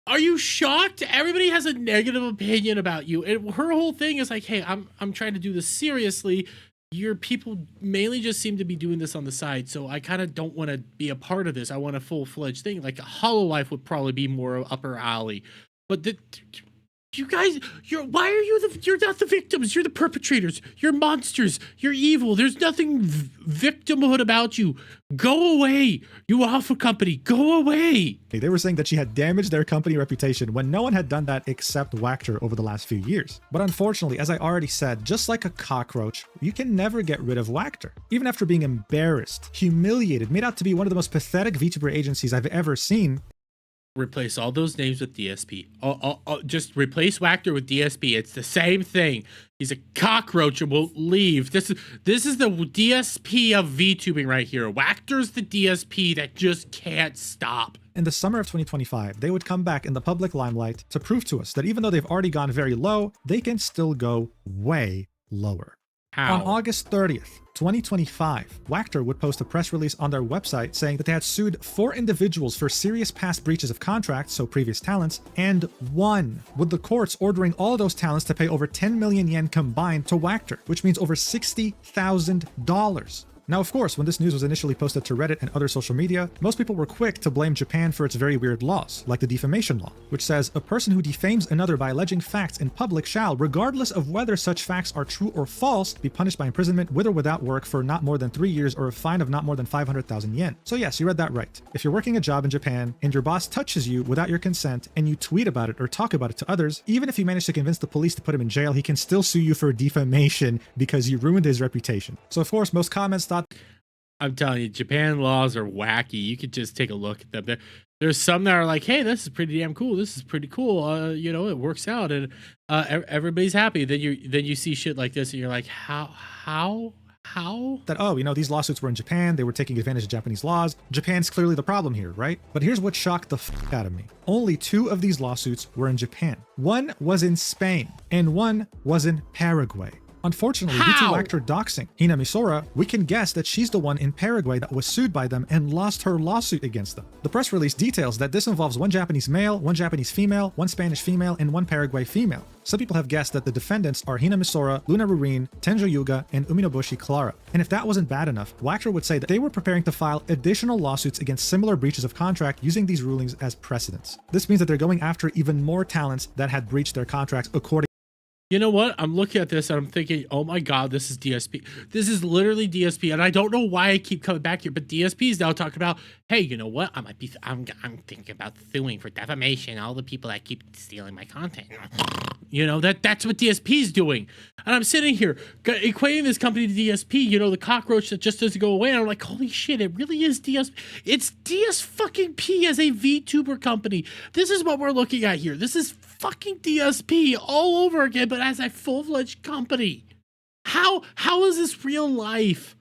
Are you shocked? Everybody has a negative opinion about you. And her whole thing is like, hey, I'm trying to do this seriously. your people mainly just seem to be doing this on the side. So I kind of don't want to be a part of this. I want a full-fledged thing. Like Hololive would probably be more upper alley. But you guys, why are you're not the victims. You're the perpetrators. You're monsters. You're evil. There's nothing victimhood about you. Go away. You awful company. Go away. They were saying that she had damaged their company reputation when no one had done that except Wactor over the last few years. But unfortunately, as I already said, just like a cockroach, you can never get rid of Wactor. Even after being embarrassed, humiliated, made out to be one of the most pathetic VTuber agencies I've ever seen, replace all those names with DSP. Just replace Wactor with DSP. It's the same thing. He's a cockroach and won't leave. This is the DSP of VTubing right here. Wactor's the DSP that just can't stop. In the summer of 2025, they would come back in the public limelight to prove to us that even though they've already gone very low, they can still go way lower. How? On August 30th, 2025, Wactor would post a press release on their website saying that they had sued 4 individuals for serious past breaches of contracts, so previous talents, and 1, with the courts ordering all those talents to pay over 10 million yen combined to Wactor, which means over $60,000. Now, of course, when this news was initially posted to Reddit and other social media, most people were quick to blame Japan for its very weird laws, like the defamation law, which says a person who defames another by alleging facts in public shall, regardless of whether such facts are true or false, be punished by imprisonment with or without work for not more than 3 years or a fine of not more than 500,000 yen. So yes, you read that right. If you're working a job in Japan and your boss touches you without your consent and you tweet about it or talk about it to others, even if you manage to convince the police to put him in jail, he can still sue you for defamation because you ruined his reputation. So of course, most comments thought, I'm telling you, Japan laws are wacky. You could just take a look at them. There's some that are like, hey, this is pretty damn cool. This is pretty cool. You know, it works out and everybody's happy. Then you see shit like this and you're like, how? That, oh, you know, these lawsuits were in Japan, they were taking advantage of Japanese laws. Japan's clearly the problem here, right? But here's what shocked the fuck out of me. Only 2 of these lawsuits were in Japan. One was in Spain, and one was in Paraguay. Unfortunately, due to Wactor doxing Hina Misora, we can guess that she's the one in Paraguay that was sued by them and lost her lawsuit against them. The press release details that this involves 1 Japanese male, 1 Japanese female, 1 Spanish female, and 1 Paraguay female. Some people have guessed that the defendants are Hina Misora, Luna Rurin, Tenjo Yuga, and Uminobushi Clara. And if that wasn't bad enough, Wactor would say that they were preparing to file additional lawsuits against similar breaches of contract using these rulings as precedents. This means that they're going after even more talents that had breached their contracts according. You know what? I'm looking at this and I'm thinking, oh my God, this is DSP. This is literally DSP. And I don't know why I keep coming back here, but DSP is now talking about, hey, you know what? I'm thinking about suing for defamation. All the people that keep stealing my content. You know, that's what DSP is doing. And I'm sitting here equating this company to DSP, you know, the cockroach that just doesn't go away. And I'm like, holy shit, it really is DSP. It's DS fucking P as a VTuber company. This is what we're looking at here. This is fucking DSP all over again, but as a full-fledged company. How is this real life?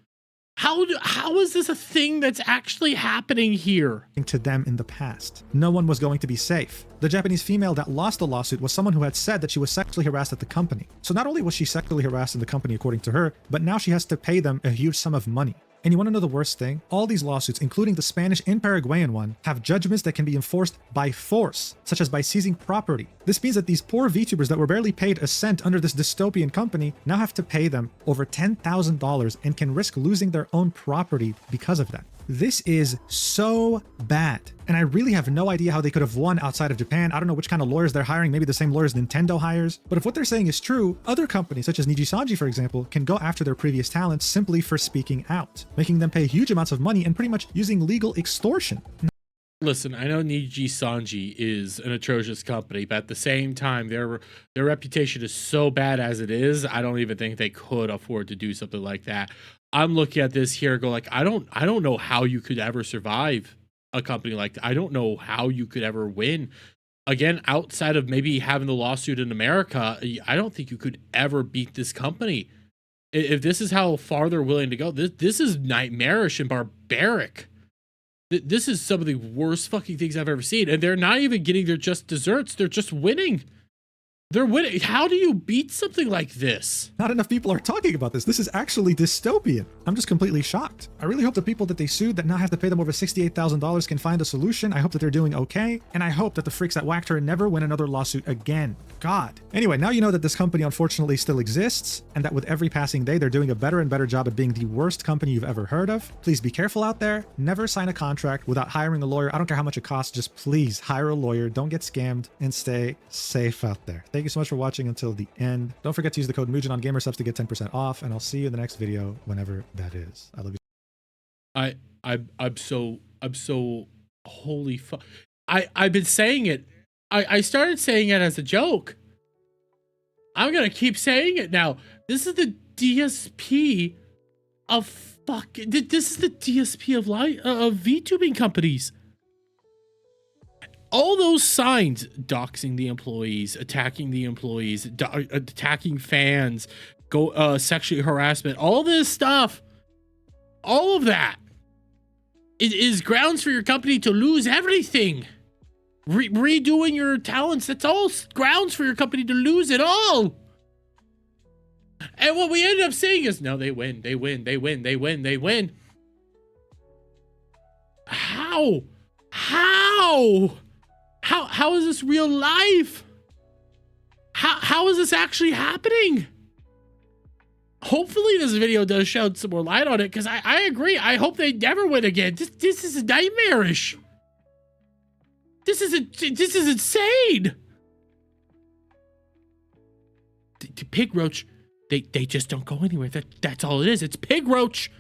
How is this a thing that's actually happening here? To them in the past. No one was going to be safe. The Japanese female that lost the lawsuit was someone who had said that she was sexually harassed at the company. So not only was she sexually harassed in the company according to her, but now she has to pay them a huge sum of money. And you want to know the worst thing? All these lawsuits, including the Spanish and Paraguayan one, have judgments that can be enforced by force, such as by seizing property. This means that these poor VTubers that were barely paid a cent under this dystopian company now have to pay them over $10,000 and can risk losing their own property because of that. This is so bad. And I really have no idea how they could have won outside of Japan. I don't know which kind of lawyers they're hiring, maybe the same lawyers Nintendo hires. But if what they're saying is true, other companies such as Nijisanji, for example, can go after their previous talents simply for speaking out, making them pay huge amounts of money and pretty much using legal extortion. Listen, I know Nijisanji is an atrocious company, but at the same time, their reputation is so bad as it is, I don't even think they could afford to do something like that. I'm looking at this here, go like, I don't know how you could ever survive a company like that. I don't know how you could ever win. Again, outside of maybe having the lawsuit in America, I don't think you could ever beat this company. If this is how far they're willing to go, this is nightmarish and barbaric. This is some of the worst fucking things I've ever seen. And they're not even getting their just desserts. They're just winning. They're winning. How do you beat something like this? Not enough people are talking about this. This is actually dystopian. I'm just completely shocked. I really hope the people that they sued that now have to pay them over $68,000 can find a solution. I hope that they're doing okay. And I hope that the freaks that whacked her never win another lawsuit again. God. Anyway, now you know that this company unfortunately still exists and that with every passing day, they're doing a better and better job at being the worst company you've ever heard of. Please be careful out there. Never sign a contract without hiring a lawyer. I don't care how much it costs. Just please hire a lawyer. Don't get scammed and stay safe out there. Thank you so much for watching until the end. Don't forget to use the code Mujin on GamerSubs to get 10% off, and I'll see you in the next video whenever that is. I love you. I'm so holy fuck. I've been saying it. I started saying it as a joke. I'm gonna keep saying it now. This is the DSP of this is the DSP of VTubing companies. All those signs, doxing the employees, attacking the employees, attacking fans, sexually harassment, all this stuff, all of that, it is grounds for your company to lose everything. Redoing your talents, that's all grounds for your company to lose it all. And what we end up saying is, no, they win. How is this real life? How is this actually happening? Hopefully this video does shed some more light on it, because I agree. I hope they never win again. This is nightmarish. This is insane. The pig roach, they just don't go anywhere. That's all it is. It's pig roach.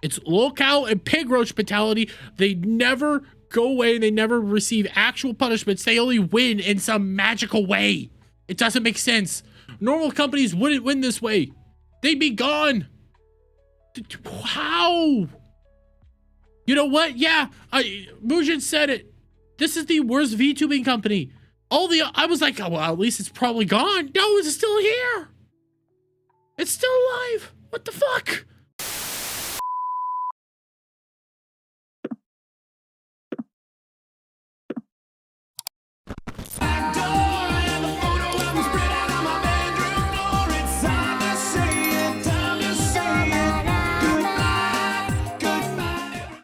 It's locale and pig roach mentality. They never go away and they never receive actual punishments. They only win in some magical way. It doesn't make sense. Normal companies wouldn't win this way. They'd be gone. How? You know what? Yeah, Mujin said it. This is the worst VTubing company. I was like, oh, well, at least it's probably gone. No, it's still here. It's still alive. What the fuck?